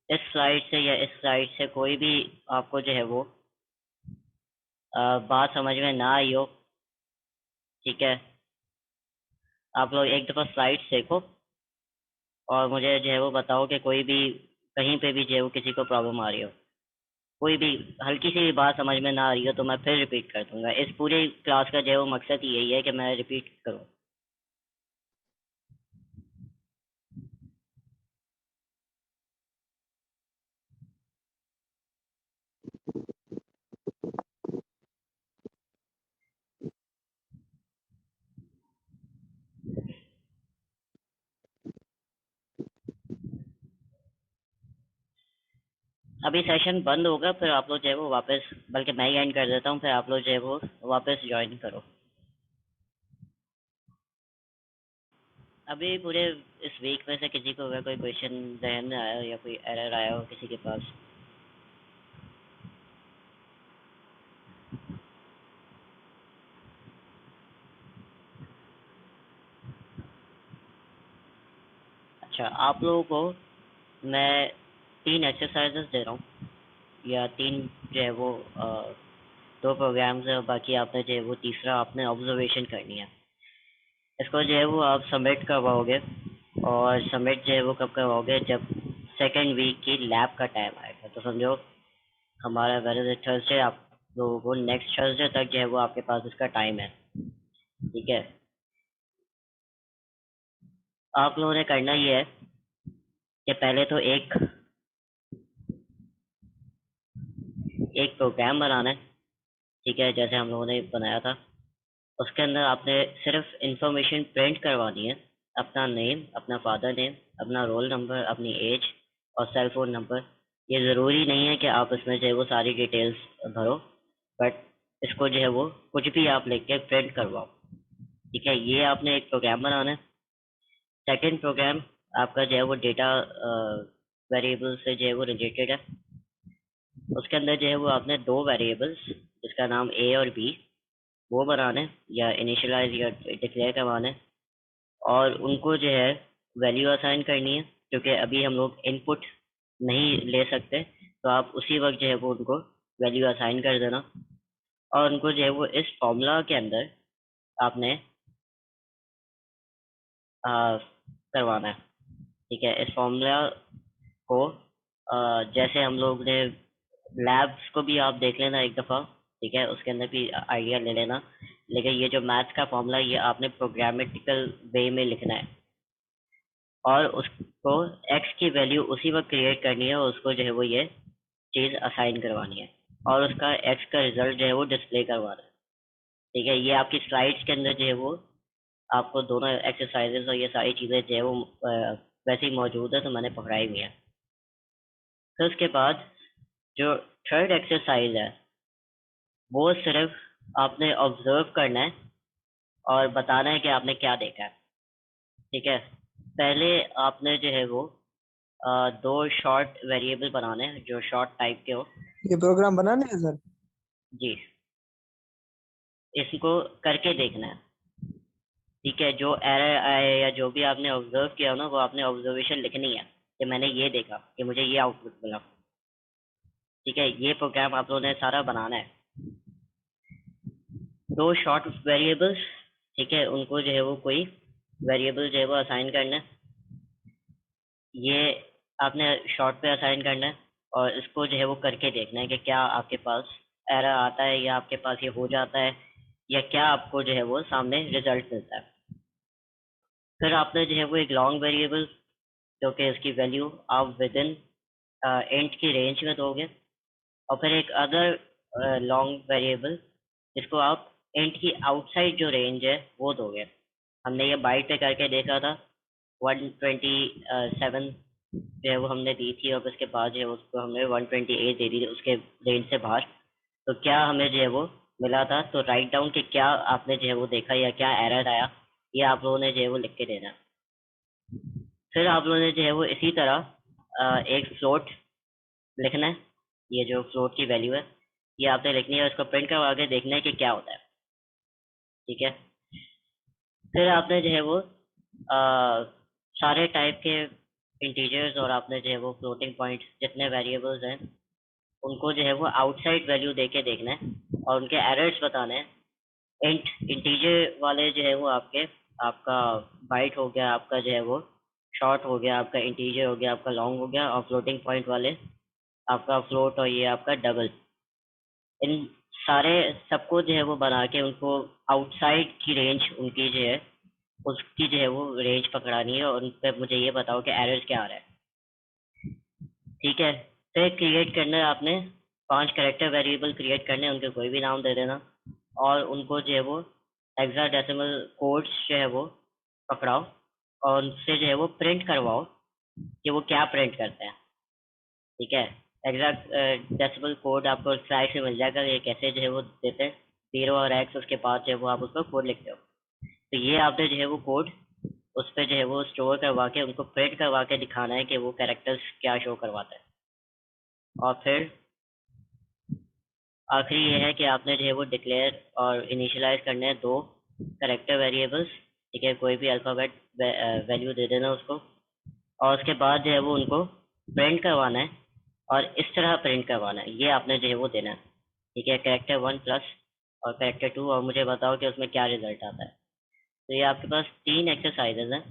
इस स्लाइड से या इस स्लाइड से कोई भी आपको जो है वो बात समझ में ना आई हो, ठीक है, आप लोग एक दफ़ा स्लाइड्स देखो और मुझे जो है वो बताओ कि कोई भी कहीं पे भी जो है वो किसी को प्रॉब्लम आ रही हो, कोई भी हल्की सी भी बात समझ में ना आ रही हो तो मैं फिर रिपीट कर दूंगा। इस पूरे क्लास का जो है वो मकसद ही यही है कि मैं रिपीट करूँ। अभी सेशन बंद होगा, फिर आप लोग जो है वो वापस, बल्कि मैं ही एंड कर देता हूँ, फिर आप लोग जो है वो वापस ज्वाइन करो। अभी पूरे इस वीक में से किसी को अगर कोई क्वेश्चन जहन में आया हो या कोई एरर आया हो किसी के पास? अच्छा, आप लोगों को मैं 3 एक्सरसाइजेस दे रहा हूँ, या 3 जो है वो 2 प्रोग्राम्स है, और बाकी आपने जो है वो तीसरा आपने ऑब्जर्वेशन करनी है। इसको जो है वो आप सबमिट करवाओगे, और सबमिट जो है वो कब करवाओगे, जब सेकेंड वीक की लैब का टाइम आएगा। तो समझो हमारा वेडनेसडे थर्सडे, आप लोगों को नेक्स्ट थर्सडे तक जो है वो आपके पास इसका टाइम है, ठीक है। आप लोगों ने करना ये है कि पहले तो एक प्रोग्राम बनाना है, ठीक है, जैसे हम लोगों ने बनाया था। उसके अंदर आपने सिर्फ इंफॉर्मेशन प्रिंट करवानी है, अपना नेम, अपना फादर नेम, अपना रोल नंबर, अपनी एज और सेल फोन नंबर। ये ज़रूरी नहीं है कि आप इसमें जो है वो सारी डिटेल्स भरो, बट इसको जो है वो कुछ भी आप लिख के प्रिंट करवाओ, ठीक है। ये आपने एक प्रोग्राम बनाना है। सेकंड प्रोग्राम आपका जो है वो डेटा वेरिएबल से जो है वो रिलेटेड है। उसके अंदर जो है वो आपने 2 वेरिएबल्स, जिसका नाम ए और बी, वो बनाने या इनिशियलाइज या डिक्लेयर करवाने, और उनको जो है वैल्यू असाइन करनी है, क्योंकि अभी हम लोग इनपुट नहीं ले सकते, तो आप उसी वक्त जो है वो उनको वैल्यू असाइन कर देना, और उनको जो है वो इस फॉर्मूला के अंदर आपने करवाना है, ठीक है। इस फॉर्मूला को जैसे हम लोग ने लैब्स को भी आप देख लेना एक दफ़ा, ठीक है, उसके अंदर भी आइडिया ले लेना। लेकिन ये जो मैथ्स का फॉर्मूला, ये आपने प्रोग्रामेटिकल वे में लिखना है, और उसको एक्स की वैल्यू उसी वक्त क्रिएट करनी है, और उसको जो है वो ये चीज़ असाइन करवानी है, और उसका एक्स का रिजल्ट जो है वो डिस्प्ले करवाना है, ठीक है। ये आपकी स्लाइड्स के अंदर जो है वो आपको दोनों एक्सरसाइजेस और ये सारी चीज़ें जो है वो वैसे ही मौजूद है, तो मैंने पकड़ाई हुई है। फिर उसके बाद जो थर्ड एक्सरसाइज है, वो सिर्फ आपने ऑब्जर्व करना है और बताना है कि आपने क्या देखा है, ठीक है। पहले आपने जो है वो 2 शॉर्ट वेरिएबल बनाने हैं जो शॉर्ट टाइप के हो। ये प्रोग्राम बनाने हैं सर? जी, इसको करके देखना है, ठीक है। जो एरर आए या जो भी आपने ऑब्जर्व किया हो ना, वो आपने ऑब्जर्वेशन लिखनी है कि मैंने ये देखा, कि मुझे ये आउटपुट मिला, ठीक है। ये प्रोग्राम आप लोगों ने सारा बनाना है। 2 शॉर्ट वेरिएबल्स, ठीक है, उनको जो है वो कोई वेरिएबल जो है वो असाइन करना है। ये आपने शॉर्ट पे असाइन करना है, और इसको जो है वो करके देखना है कि क्या आपके पास एरर आता है, या आपके पास ये हो जाता है, या क्या आपको जो है वो सामने रिजल्ट मिलता है। फिर आपने जो है वो एक लॉन्ग वेरिएबल, जो कि इसकी वैल्यू आप विद इन इंट की रेंज में दोगे, और फिर एक अदर लॉन्ग वेरिएबल, जिसको आप इंट की आउटसाइड जो रेंज है वो दोगे। हमने ये बाइट पे करके देखा था, 127 जो है वो हमने दी थी, और उसके बाद जो है उसको हमने 128 दे दी उसके रेंज से बाहर। तो क्या हमें जो है वो मिला था, तो राइट डाउन कि क्या आपने जो है वो देखा या क्या एरर आया, ये आप लोगों ने जो है वो लिख के देना है। फिर आप लोगों ने जो है वो इसी तरह एक फ्लोट लिखना है। ये जो फ्लोट की वैल्यू है, ये आपने लिखनी है, उसको प्रिंट करवा के देखना है कि क्या होता है, ठीक है। फिर आपने जो है वो सारे टाइप के इंटीजर्स, और आपने जो है वो फ्लोटिंग पॉइंट जितने वेरिएबल्स हैं, उनको जो है वो आउटसाइड वैल्यू दे के देखना है, और उनके एरर्स बताने हैं। इंटीजर वाले जो है वो आपका बाइट हो गया, आपका जो है वो शॉर्ट हो गया, आपका इंटीजर हो गया, आपका लॉन्ग हो गया, और फ्लोटिंग पॉइंट वाले आपका फ्लोट, और ये आपका डबल। इन सारे सबको जो है वो बना के उनको आउटसाइड की रेंज उनकी जो है उसकी जो है वो रेंज पकड़ानी है, और उन पे मुझे ये बताओ कि एरर्स क्या आ रहा है, ठीक है। फिर क्रिएट करना है आपने 5 कैरेक्टर वेरिएबल क्रिएट करने हैं, उनके कोई भी नाम दे देना, और उनको जो है वो हेक्साडेसिमल कोड्स जो है वो पकड़ाओ, और उनसे जो है वो प्रिंट करवाओ कि वो क्या प्रिंट करते हैं, ठीक है। एग्जैक्ट डेसिमल कोड आपको स्लाइड से मिल जाएगा, ये कैसे जो है वो देते हैं, 0 और x, उसके बाद जो है वो आप उसका कोड लिखते हो। तो ये आपने जो है वो कोड उस पर जो है वो स्टोर करवा के उनको प्रिंट करवा के दिखाना है कि वो कैरेक्टर्स क्या शो करवाता है। और फिर आखिरी ये है कि आपने जो है वो डिक्लेयर और इनिशियलाइज करने हैं 2 कैरेक्टर वेरिएबल्स, ठीक है। कोई भी अल्फ़ाबेट वैल्यू दे देना उसको, और उसके बाद जो है वो उनको प्रिंट करवाना है और इस तरह प्रिंट करवाना है, ये आपने जो है वो देना है। ठीक है, कैरेक्टर 1 प्लस और कैरेक्टर 2, और मुझे बताओ कि उसमें क्या रिजल्ट आता है। तो ये आपके पास 3 एक्सरसाइजेज हैं।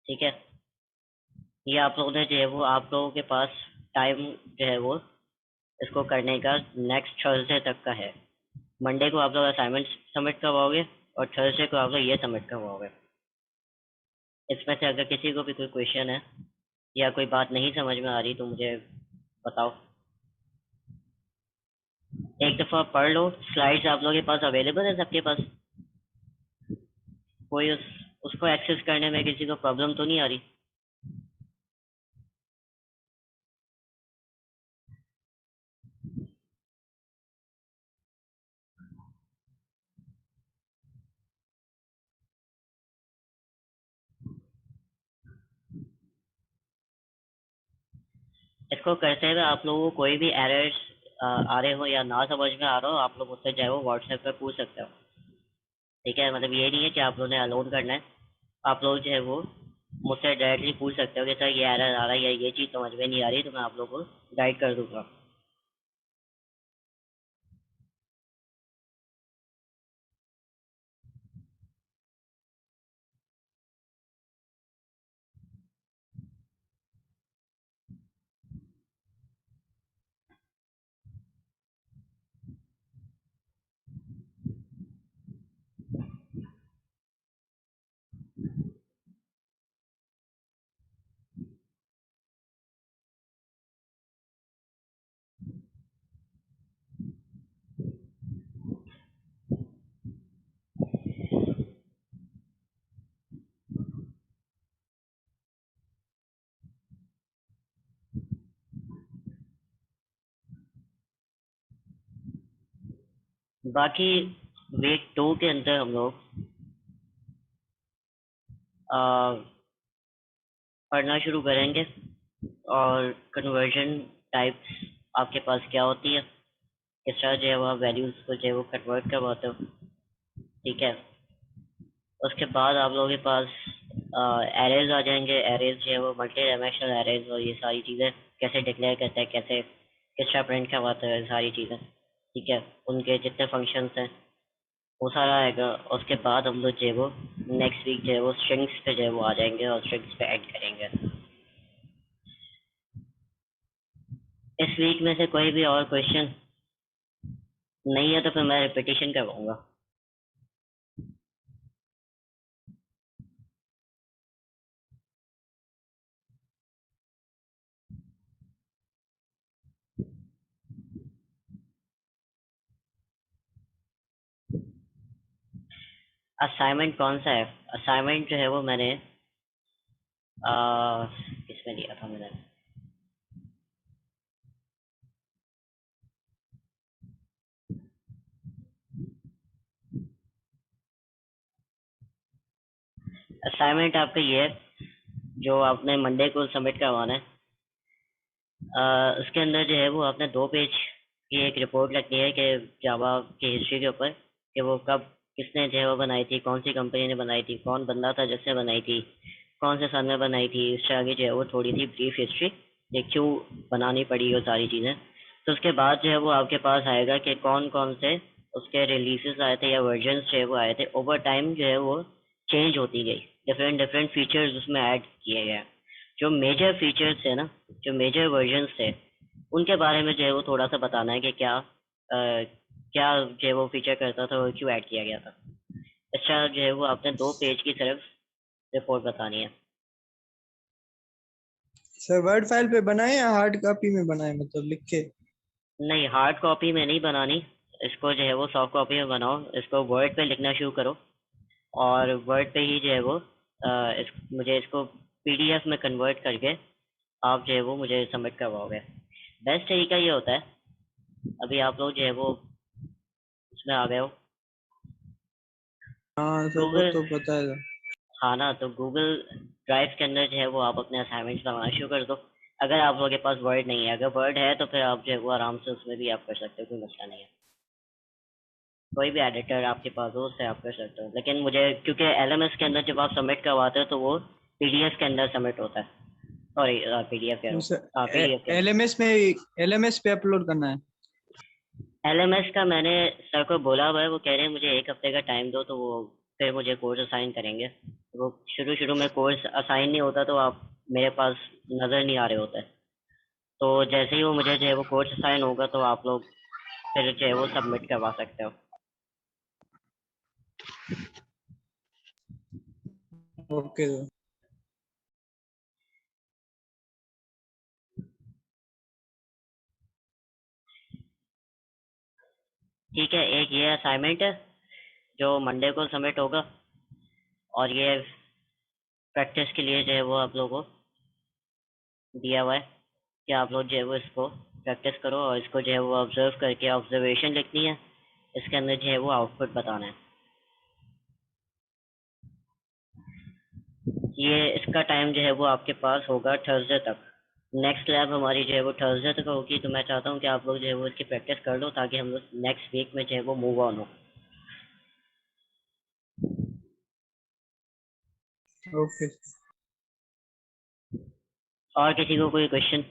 ठीक है, ये आप लोगों ने जो है वो, आप लोगों के पास टाइम जो है वो इसको करने का नेक्स्ट थर्सडे तक का है। मंडे को आप लोग असाइनमेंट सबमिट करवाओगे और थर्सडे को आप लोग ये सबमिट करवाओगे। इसमें से अगर किसी को भी कोई क्वेश्चन है या कोई बात नहीं समझ में आ रही तो मुझे बताओ। एक दफ़ा पढ़ लो, स्लाइड्स आप लोगों के पास अवेलेबल है सबके पास? कोई उसको एक्सेस करने में किसी को प्रॉब्लम तो नहीं आ रही? इसको करते हुए आप लोगों को कोई भी एरर्स आ रहे हो या ना समझ में आ रहा हो, आप लोग मुझसे चाहे वो व्हाट्सएप पे पूछ सकते हो। ठीक है, मतलब ये नहीं है कि आप लोगों ने अलोन करना है। आप लोग जो है वो मुझसे डायरेक्टली पूछ सकते हो कि सर ये एरर आ रहा है या ये चीज़ समझ में नहीं आ रही, तो मैं आप लोगों को गाइड कर दूंगा। बाकी वीक 2 के अंदर हम लोग पढ़ना शुरू करेंगे और कन्वर्जन टाइप्स आपके पास क्या होती है, किस तरह जो है वो वैल्यूज़ को जो है वो कन्वर्ट करवाते हो। ठीक है, उसके बाद आप लोगों के पास एरेज आ जाएंगे। एरेज जो है वो मल्टी डायमेंशनल एरेज और ये सारी चीज़ें कैसे डिक्लेयर करते हैं, कैसे किस तरह प्रिंट करवाते हैं, सारी चीज़ें। ठीक है, उनके जितने फंक्शंस हैं वो सारा आएगा। उसके बाद हम लोग जो है वो नेक्स्ट वीक जो है वो स्ट्रिंग्स पे जो है वो आ जाएंगे और स्ट्रिंग्स पे ऐड करेंगे। इस वीक में से कोई भी और क्वेश्चन नहीं है तो फिर मैं रिपीटिशन करवाऊंगा। असाइनमेंट कौन सा है? असाइनमेंट जो है वो मैंने किसमें दिया था मैंने? असाइनमेंट आपका ये है जो आपने मंडे को सबमिट करवाना है। उसके अंदर जो है वो आपने 2 पेज की एक रिपोर्ट लिखनी है कि जावा की हिस्ट्री के ऊपर, कि वो कब किसने जो है वो बनाई थी, कौन सी कंपनी ने बनाई थी, कौन बंदा था जिसने बनाई थी, कौन से सन में बनाई थी। इससे आगे जो है वो थोड़ी सी ब्रीफ हिस्ट्री, ये क्यों बनानी पड़ी वो सारी चीज़ें। तो उसके बाद जो है वो आपके पास आएगा कि कौन कौन से उसके रिलीजेस आए थे या वर्जन्स जो है वो आए थे। ओवर टाइम जो है वो चेंज होती गई, डिफरेंट डिफरेंट फीचर्स उसमें ऐड किए गए। जो मेजर फीचर्स है ना, जो मेजर वर्जन्स थे, उनके बारे में जो है वो थोड़ा सा बताना है कि क्या जो है वो फीचर करता था और क्यों ऐड किया गया था। अच्छा, जो है वो आपने 2 पेज की सिर्फ रिपोर्ट बतानी है। सर वर्ड फाइल पे बनाए या हार्ड कॉपी में बनाए, मतलब लिख के? नहीं, हार्ड कॉपी में नहीं बनानी, इसको जो है वो सॉफ्ट कॉपी में बनाओ। इसको वर्ड पे लिखना शुरू करो और वर्ड पे ही जो है वो मुझे इसको पीडीएफ में कन्वर्ट करके आप जो है वो मुझे सबमिट करवाओगे। बेस्ट तरीका ये होता है, अभी आप लोग जो है वो उसमें आ गए हो हाँ सर वो गूगल। तो पता है। हाँ ना, तो गूगल ड्राइव के अंदर जो है वो आप अपने असाइनमेंट्स बनाना शुरू कर दो। अगर आप लोगों के पास वर्ड नहीं है, अगर वर्ड है तो फिर आप जो है वो आराम से उसमें भी आप कर सकते हो, कोई मसला नहीं है। कोई भी एडिटर आपके पास हो उससे आप कर सकते हो, लेकिन मुझे क्योंकि एलएमएस के अंदर जब आप सबमिट करवाते हो तो वो पीडीएफ के अंदर सबमिट होता है। सॉरी, पीडीएफ कह रहा हूँ, हाँ पीडीएफ के अंदर। एलएमएस पे अपलोड करना है। एलएमएस का मैंने सर को बोला हुआ है, वो कह रहे हैं मुझे 1 हफ्ते का टाइम दो, तो वो फिर मुझे कोर्स असाइन करेंगे। वो शुरू शुरू में कोर्स असाइन नहीं होता तो आप मेरे पास नज़र नहीं आ रहे होते, तो जैसे ही वो मुझे जो है वो कोर्स असाइन होगा तो आप लोग फिर जो है वो सबमिट करवा सकते हो। ओके। ठीक है, एक ये असाइनमेंट है जो मंडे को सबमिट होगा, और ये प्रैक्टिस के लिए जो है वो आप लोगों को दिया हुआ है कि आप लोग जो है वो इसको प्रैक्टिस करो, और इसको जो है वो ऑब्जर्व करके ऑब्जर्वेशन लिखनी है, इसके अंदर जो है वो आउटपुट बताना है। ये इसका टाइम जो है वो आपके पास होगा थर्सडे तक। नेक्स्ट लैब हमारी जो है वो थर्सडे तक होगी, तो मैं चाहता हूँ कि आप लोग जो है वो इसकी प्रैक्टिस कर लो ताकि हम लोग नेक्स्ट वीक में जो है वो मूव ऑन हो। ओके। और किसी को कोई क्वेश्चन?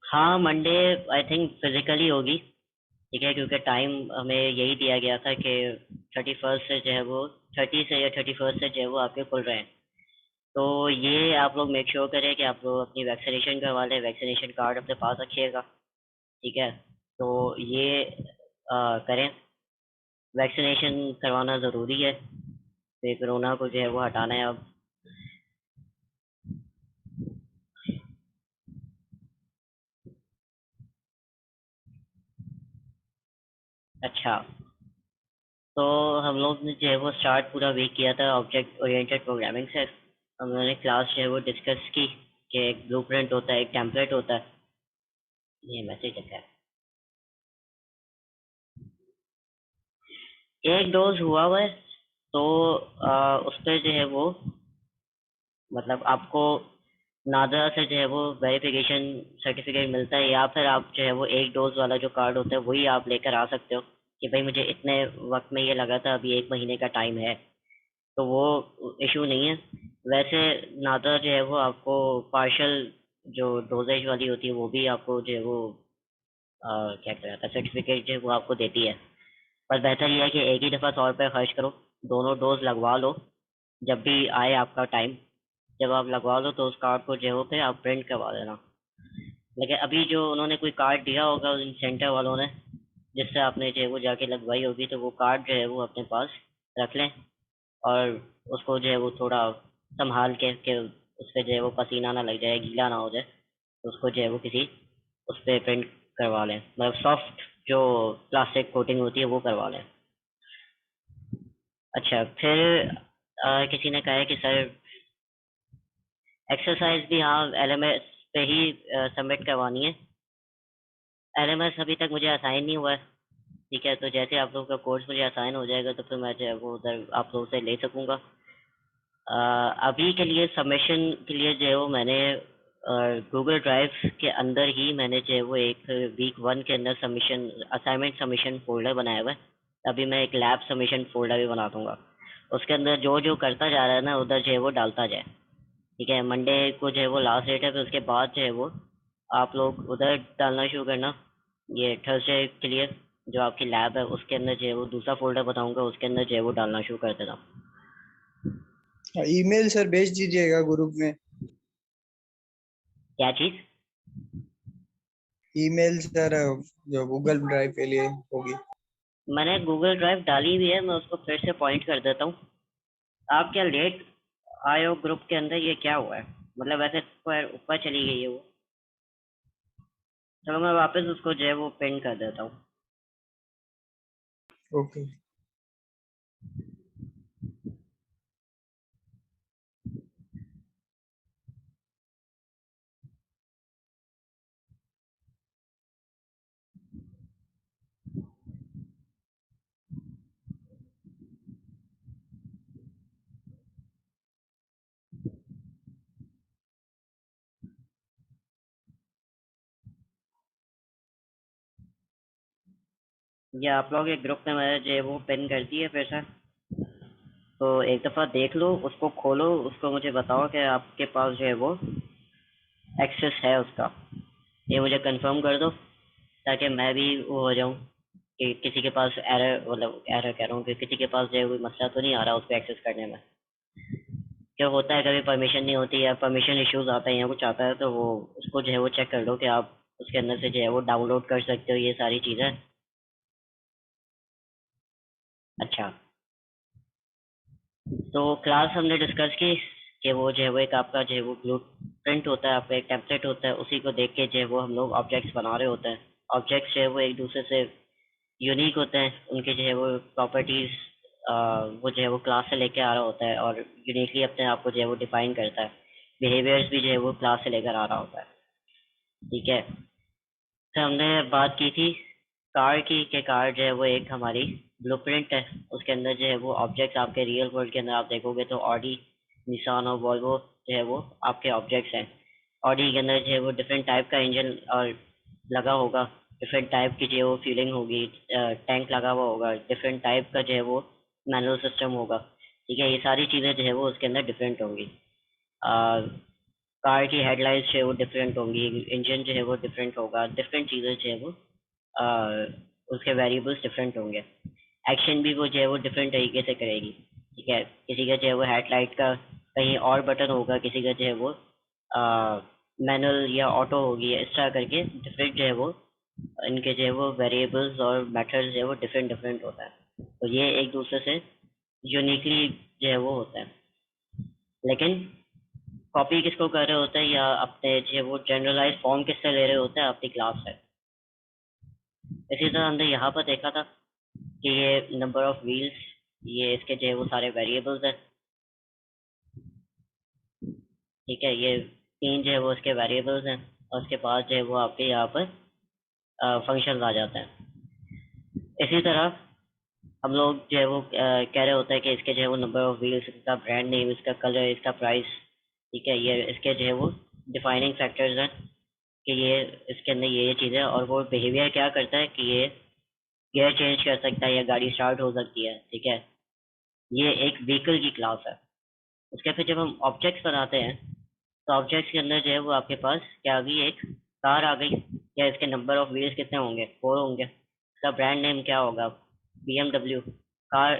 हाँ, मंडे आई थिंक फिजिकली होगी, ठीक है, क्योंकि टाइम हमें यही दिया गया था कि 31 से जो है वो 30 से या 31 से जो है वो आपके खुल रहे हैं। तो ये आप लोग मेक श्योर करें कि आप लोग अपनी वैक्सीनेशन करवा लें, वैक्सीनेशन कार्ड अपने पास रखिएगा, ठीक है। तो ये करें, वैक्सीनेशन करवाना ज़रूरी है, तो कोरोना को जो है वो हटाना है अब। अच्छा, तो हम लोग ने जो है वो स्टार्ट पूरा वीक किया था ऑब्जेक्ट ओरिएंटेड प्रोग्रामिंग से। हमने क्लास जो है वो डिस्कस की कि एक ब्लूप्रिंट होता है, एक टेम्पलेट होता है। ये मैसेज रखा है, एक डोज हुआ हुआ है, तो उस पर जो है वो मतलब आपको नादरा से जो है वो वेरिफिकेशन सर्टिफिकेट मिलता है, या फिर आप जो है वो एक डोज वाला जो कार्ड होता है वही आप लेकर आ सकते हो कि भाई मुझे इतने वक्त में ये लगा था, अभी 1 महीने का टाइम है, तो वो इशू नहीं है। वैसे नादरा जो है वो आपको पार्शल जो डोजेज वाली होती है वो भी आपको जो है वो क्या कहता है सर्टिफिकेट जो है वो आपको देती है। पर बेहतर ये है कि एक ही दफ़ा 100 रुपये खर्च करो, दोनों डोज लगवा लो, जब भी आए आपका टाइम, जब आप लगवा लो तो उस कार्ड को जो है वो फिर आप प्रिंट करवा देना। लेकिन अभी जो उन्होंने कोई कार्ड दिया होगा उन सेंटर वालों ने, जिससे आपने जो है वो जाके लगवाई होगी, तो वो कार्ड जो है वो अपने पास रख लें, और उसको जो है वो थोड़ा संभाल के उस पर जो है वो पसीना ना लग जाए, गीला ना हो जाए, तो उसको जो है वो किसी उस पर प्रिंट करवा लें, मतलब सॉफ्ट जो प्लास्टिक कोटिंग होती है वो करवा लें। अच्छा, फिर किसी ने कहा है कि सर एक्सरसाइज भी हाँ एलएमएस पे ही सबमिट करवानी है। एलएमएस अभी तक मुझे असाइन नहीं हुआ है, ठीक है, तो जैसे आप लोगों का कोर्स मुझे असाइन हो जाएगा तो फिर मैं जो है वो उधर आप लोगों से ले सकूँगा। अभी के लिए सबमिशन के लिए जो है वो मैंने गूगल ड्राइव के अंदर ही मैंने जो है वो एक वीक 1 के अंदर सबमिशन असाइनमेंट सबमिशन फोल्डर बनाया हुआ है। अभी मैं एक लैब सबमिशन फोल्डर भी बना दूंगा, उसके अंदर जो जो करता जा रहा है ना उधर जो है वो डालता जाए, ठीक है। मंडे को जो है वो लास्ट डेट है, फिर उसके बाद जो है वो आप लोग उधर डालना शुरू करना। ये थर्सडे के लिए जो आपकी लैब है उसके अंदर जो है वो दूसरा फोल्डर बताऊंगा, उसके अंदर जो है वो डालना शुरू कर देना। ईमेल सर भेज दीजिएगा ग्रुप में। क्या चीज़? ईमेल सर जो गूगल ड्राइव के लिए होगी। मैंने गूगल ड्राइव डाली हुई है, मैं उसको फिर से पॉइंट कर देता हूँ। आप क्या लेट आए हो ग्रुप के अंदर, ये क्या हुआ है? मतलब वैसे ऊपर ऊपर चली गई है वो। चलो मैं वापस उसको जो है वो पिन कर देता हूँ। ओके। ये आप लोग एक ग्रुप में मैंने जो है वो पिन कर दी है फिर से, तो एक दफ़ा देख लो, उसको खोलो, उसको मुझे बताओ कि आपके पास जो है वो एक्सेस है उसका, ये मुझे कंफर्म कर दो ताकि मैं भी वो हो जाऊँ कि किसी के पास एरर, मतलब एरर कह रहा हूँ कि किसी के पास जो है कोई मसला तो नहीं आ रहा उसको एक्सेस करने में। क्या होता है कभी परमिशन नहीं होती या परमिशन इश्यूज आता है या कुछ आता है, तो वो उसको जो है वो चेक कर लो कि आप उसके अंदर से जो है वो डाउनलोड कर सकते हो ये सारी चीज़ें। अच्छा, तो क्लास हमने डिस्कस की कि वो जो है वो एक आपका जो है वो ब्लू प्रिंट होता है, आपका एक टेम्पलेट होता है, उसी को देख के जो है वो हम लोग ऑब्जेक्ट्स बना रहे होते हैं। ऑब्जेक्ट्स जो है वो एक दूसरे से यूनिक होते हैं, उनके जो है वो प्रॉपर्टीज वो जो है वो क्लास से लेके आ रहा होता है और यूनिकली अपने आप को जो है वो डिफाइन करता है। बिहेवियर्स भी जो है वो क्लास से लेकर आ रहा होता है। ठीक है, तो हमने बात की थी कार की, कि कार जो है वो एक हमारी ब्लूप्रिंट है, उसके अंदर जो है वो ऑब्जेक्ट्स आपके रियल वर्ल्ड के अंदर आप देखोगे तो ऑडी, निसान और वॉल्वो जो है वो आपके ऑब्जेक्ट्स हैं। ऑडी के अंदर जो है वो डिफरेंट टाइप का इंजन और लगा होगा, डिफरेंट टाइप की जो है वो फ्यूलिंग होगी, टैंक लगा हुआ होगा, डिफरेंट टाइप का जो है वो मैनुअल सिस्टम होगा। ठीक है, ये सारी चीज़ें जो है वो उसके अंदर डिफरेंट होंगी। कार की हेडलाइट्स जो है वो डिफरेंट होंगी, इंजन जो है वो डिफरेंट होगा, डिफरेंट चीज़ें जो है वो उसके वेरिएबल्स डिफरेंट होंगे। एक्शन भी वो जो है वो डिफरेंट तरीके से करेगी। ठीक है, किसी का जो है वो हेडलाइट का कहीं और बटन होगा, किसी का जो है वो मैनुअल या ऑटो होगी, इस तरह करके डिफरेंट जो है वो इनके जो है वो वेरिएबल्स और मेथड्स जो है वो डिफरेंट डिफरेंट होता है। तो ये एक दूसरे से यूनिकली जो है वो होता है, लेकिन कॉपी किसको कर रहे होते हैं या अपने जो है वो जनरलाइज फॉर्म किससे ले रहे होते हैं, अपनी क्लास से। इसी तरह हमने यहाँ पर देखा था कि ये नंबर ऑफ व्हील्स, ये इसके जो है वो सारे वेरिएबल्स हैं। ठीक है, ये तीन जो है वो इसके वेरिएबल्स हैं और उसके बाद जो है वो आपके यहाँ पर फंक्शन आ जाते हैं। इसी तरह हम लोग जो है वो कह रहे होते हैं कि इसके जो है वो नंबर ऑफ व्हील्स, इसका ब्रांड नेम, इसका कलर, इसका प्राइस। ठीक है, ये इसके जो है वो डिफाइनिंग फैक्टर्स हैं कि ये इसके अंदर ये चीज़ें, और वो बिहेवियर क्या करता है कि ये गियर चेंज कर सकता है या गाड़ी स्टार्ट हो सकती है। ठीक है, ये एक व्हीकल की क्लास है। उसके फिर जब हम ऑब्जेक्ट्स बनाते हैं तो ऑब्जेक्ट्स के अंदर जो है वो आपके पास क्या आ गई, एक कार आ गई। या इसके नंबर ऑफ व्हील्स कितने होंगे, 4 होंगे। इसका ब्रांड नेम क्या होगा, BMW। कार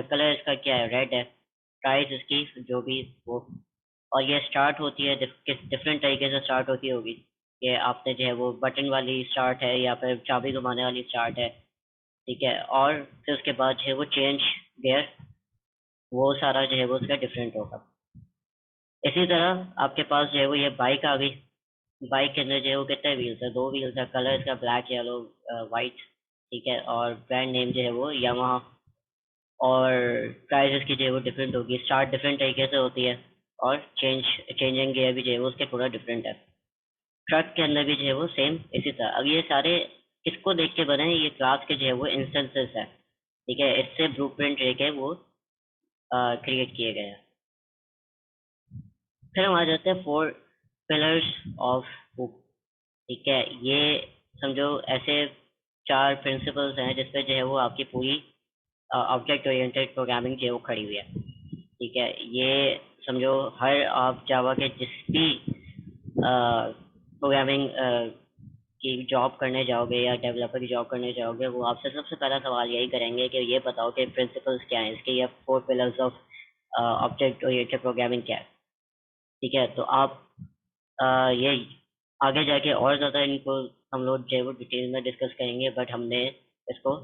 कलर इसका क्या है, रेड है। प्राइस इसकी जो भी वो, और ये स्टार्ट होती है किस डिफरेंट तरीके से स्टार्ट होती होगी, कि आपने जो है वो बटन वाली स्टार्ट है या फिर चाबी घुमाने वाली स्टार्ट है। ठीक है, और फिर उसके बाद जो है वो चेंज गियर, वो सारा जो है वो उसका डिफरेंट होगा। इसी तरह आपके पास जो है वो ये बाइक आ गई। बाइक के अंदर जो है वो कितने व्हील्स है, 2 व्हील्स है। कलर इसका ब्लैक, येलो, वाइट। ठीक है, और ब्रांड नेम जो है वो यामाहा, और प्राइस इसकी जो है वो डिफरेंट होगी। स्टार्ट डिफरेंट तरीके से होती है और चेंजिंग गियर भी जो है वो उसके थोड़ा डिफरेंट है। ट्रक के अंदर भी जो है वो सेम इसी तरह। अब ये सारे किसको देख के बने हैं, ये क्लास के जो है वो इंस्टेंसेस है। ठीक है, इससे ब्लूप्रिंट लेके वो क्रिएट किए गए हैं। फिर हम आ जाते हैं 4 पिलर्स ऑफ हुक। ठीक है, ये समझो ऐसे 4 प्रिंसिपल्स हैं जिसपे जो है वो आपकी पूरी ऑब्जेक्ट ओरिएंटेड प्रोग्रामिंग जो है वो खड़ी हुई है। ठीक है, ये समझो हर आप जावा के जिस भी प्रोग्रामिंग की जॉब करने जाओगे या डेवलपर की जॉब करने जाओगे, वो आपसे सबसे पहला सवाल यही करेंगे कि ये बताओ कि प्रिंसिपल्स क्या हैं इसके, ये 4 pillars of object oriented programming क्या है। ठीक है, तो आप ये आगे जाके और ज़्यादा इनको हम लोग जो है वो डिटेल में डिस्कस करेंगे, बट हमने इसको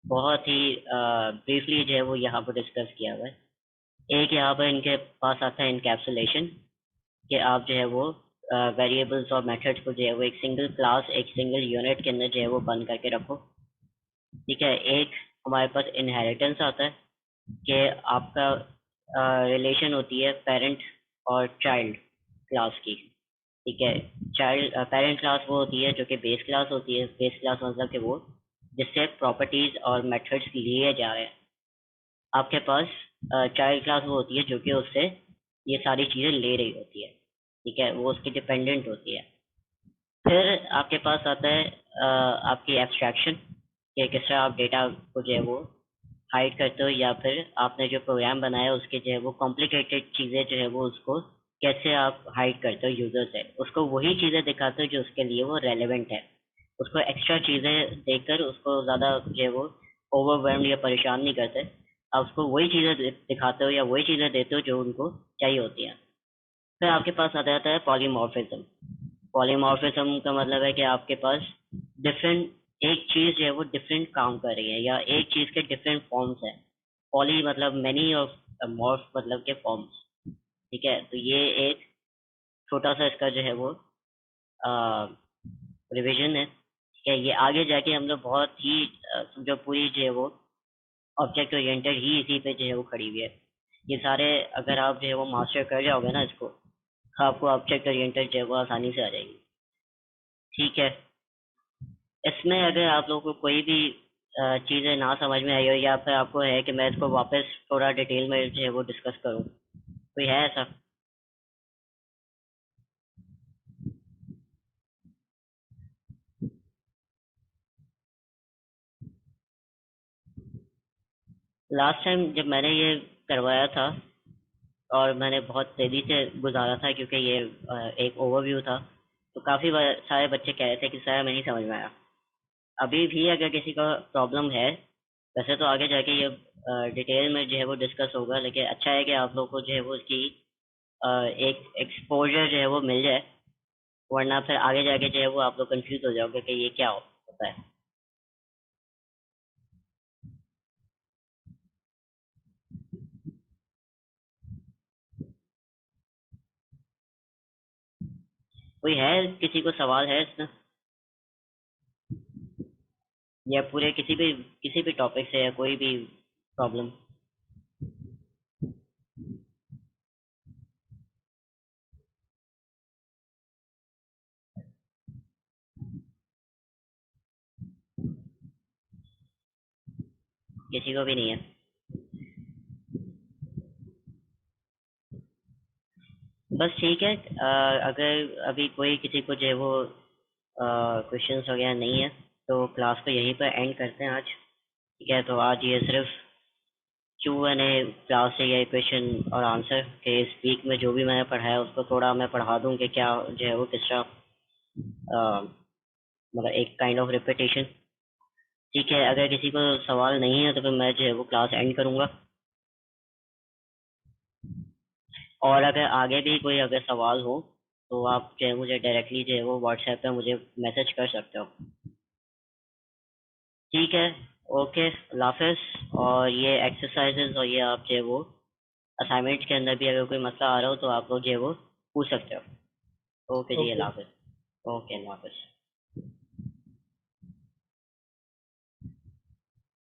बहुत ही ब्रीफली जो है वो यहाँ पर डिस्कस किया हुआ है। एक यहाँ पर इनके पास आता है इनकैप्सुलेशन, कि आप जो है वो वेरिएबल्स और मेथड्स को जो है वो एक सिंगल क्लास, एक सिंगल यूनिट के अंदर जो है वो बंद करके रखो। ठीक है, एक हमारे पास इनहेरिटेंस आता है कि आपका रिलेशन होती है पेरेंट और चाइल्ड क्लास की। ठीक है, चाइल्ड पेरेंट क्लास वो होती है जो कि बेस क्लास होती है। बेस क्लास मतलब कि वो जिससे प्रॉपर्टीज और मेथड्स लिए जा रहे हैं। आपके पास चाइल्ड क्लास वो होती है जो कि उससे ये सारी चीज़ें ले रही होती है। ठीक है, वो उसकी डिपेंडेंट होती है। फिर आपके पास आता है आपकी एब्स्ट्रैक्शन। कि किस तरह आप डेटा को जो है वो हाइड करते हो, या फिर आपने जो प्रोग्राम बनाया उसके जो है वो कॉम्प्लिकेटेड चीज़ें जो है वो उसको कैसे आप हाइड करते हो यूज़र से, उसको वही चीज़ें दिखाते हो जो उसके लिए वो रेलेवेंट है। उसको एक्स्ट्रा चीज़ें देकर उसको ज़्यादा जो है वो ओवरवेल्म या परेशान नहीं करते। आप उसको वही चीज़ें दिखाते हो या वही चीज़ें देते हो जो उनको चाहिए होती हैं। फिर आपके पास आ जाता है पॉलीमॉर्फिज्म। पॉलीमॉर्फिज्म का मतलब है कि आपके पास डिफरेंट, एक चीज जो है वो डिफरेंट काम कर रही है या एक चीज के डिफरेंट फॉर्म्स है। पॉली मतलब मैनी और मॉर्फ मतलब के फॉर्म्स। ठीक है, तो ये एक छोटा सा इसका जो है वो रिवीजन है। ठीक है, ये आगे जाके हम लोग बहुत ही जो पूरी जो है वो ऑब्जेक्ट ओरिएंटेड ही इसी पे जो है वो खड़ी हुई है। ये सारे अगर आप जो है वो मास्टर कर जाओगे ना इसको, आपको ऑब्जेक्ट ओरिएंटेड जो है वो आसानी से आ जाएगी। ठीक है, इसमें अगर आप लोगों को कोई भी चीज़ें ना समझ में आई हो, या फिर आपको है कि मैं इसको वापस थोड़ा डिटेल में जो है वो डिस्कस करूं, कोई है ऐसा? लास्ट टाइम जब मैंने ये करवाया था और मैंने बहुत तेज़ी से गुजारा था क्योंकि ये एक ओवरव्यू था, तो काफ़ी सारे बच्चे कह रहे थे कि सर हमें नहीं समझ में आया। अभी भी अगर किसी का प्रॉब्लम है, वैसे तो आगे जाके ये डिटेल में जो है वो डिस्कस होगा, लेकिन अच्छा है कि आप लोग को जो है वो इसकी एक एक्सपोजर जो है वो मिल जाए, वरना फिर आगे जाके जो है वो आप लोग कंफ्यूज हो जाओगे कि ये क्या होता है। कोई है, किसी को सवाल है इसमें, या पूरे किसी भी टॉपिक से, या कोई भी प्रॉब्लम? किसी को भी नहीं है? बस ठीक है। अगर अभी कोई किसी को जो है वो क्वेश्चंस वगैरह नहीं है, तो क्लास को यहीं पर एंड करते हैं आज। ठीक है, तो आज ये सिर्फ Q&A क्लास से, ये क्वेश्चन और आंसर के इस वीक में जो भी मैंने पढ़ाया उसको थोड़ा मैं पढ़ा दूं कि क्या जो है वो किस तरह, मतलब एक काइंड ऑफ रिपीटेशन। ठीक है, अगर किसी को सवाल नहीं है तो फिर मैं जो है वो क्लास एंड करूंगा। और अगर आगे भी कोई अगर सवाल हो तो आप जो है मुझे डायरेक्टली जो है वो व्हाट्सएप पे मुझे मैसेज कर सकते हो। ठीक है, ओके, अल्लाह हाफिज़। और ये एक्सरसाइजेज और ये आप जो है वो असाइनमेंट के अंदर भी अगर कोई मसला आ रहा हो तो आप लोग जो है वो पूछ सकते हो। ओके जी, ओके। अल्लाह हाफिज़। ओके, अल्लाह हाफिज़।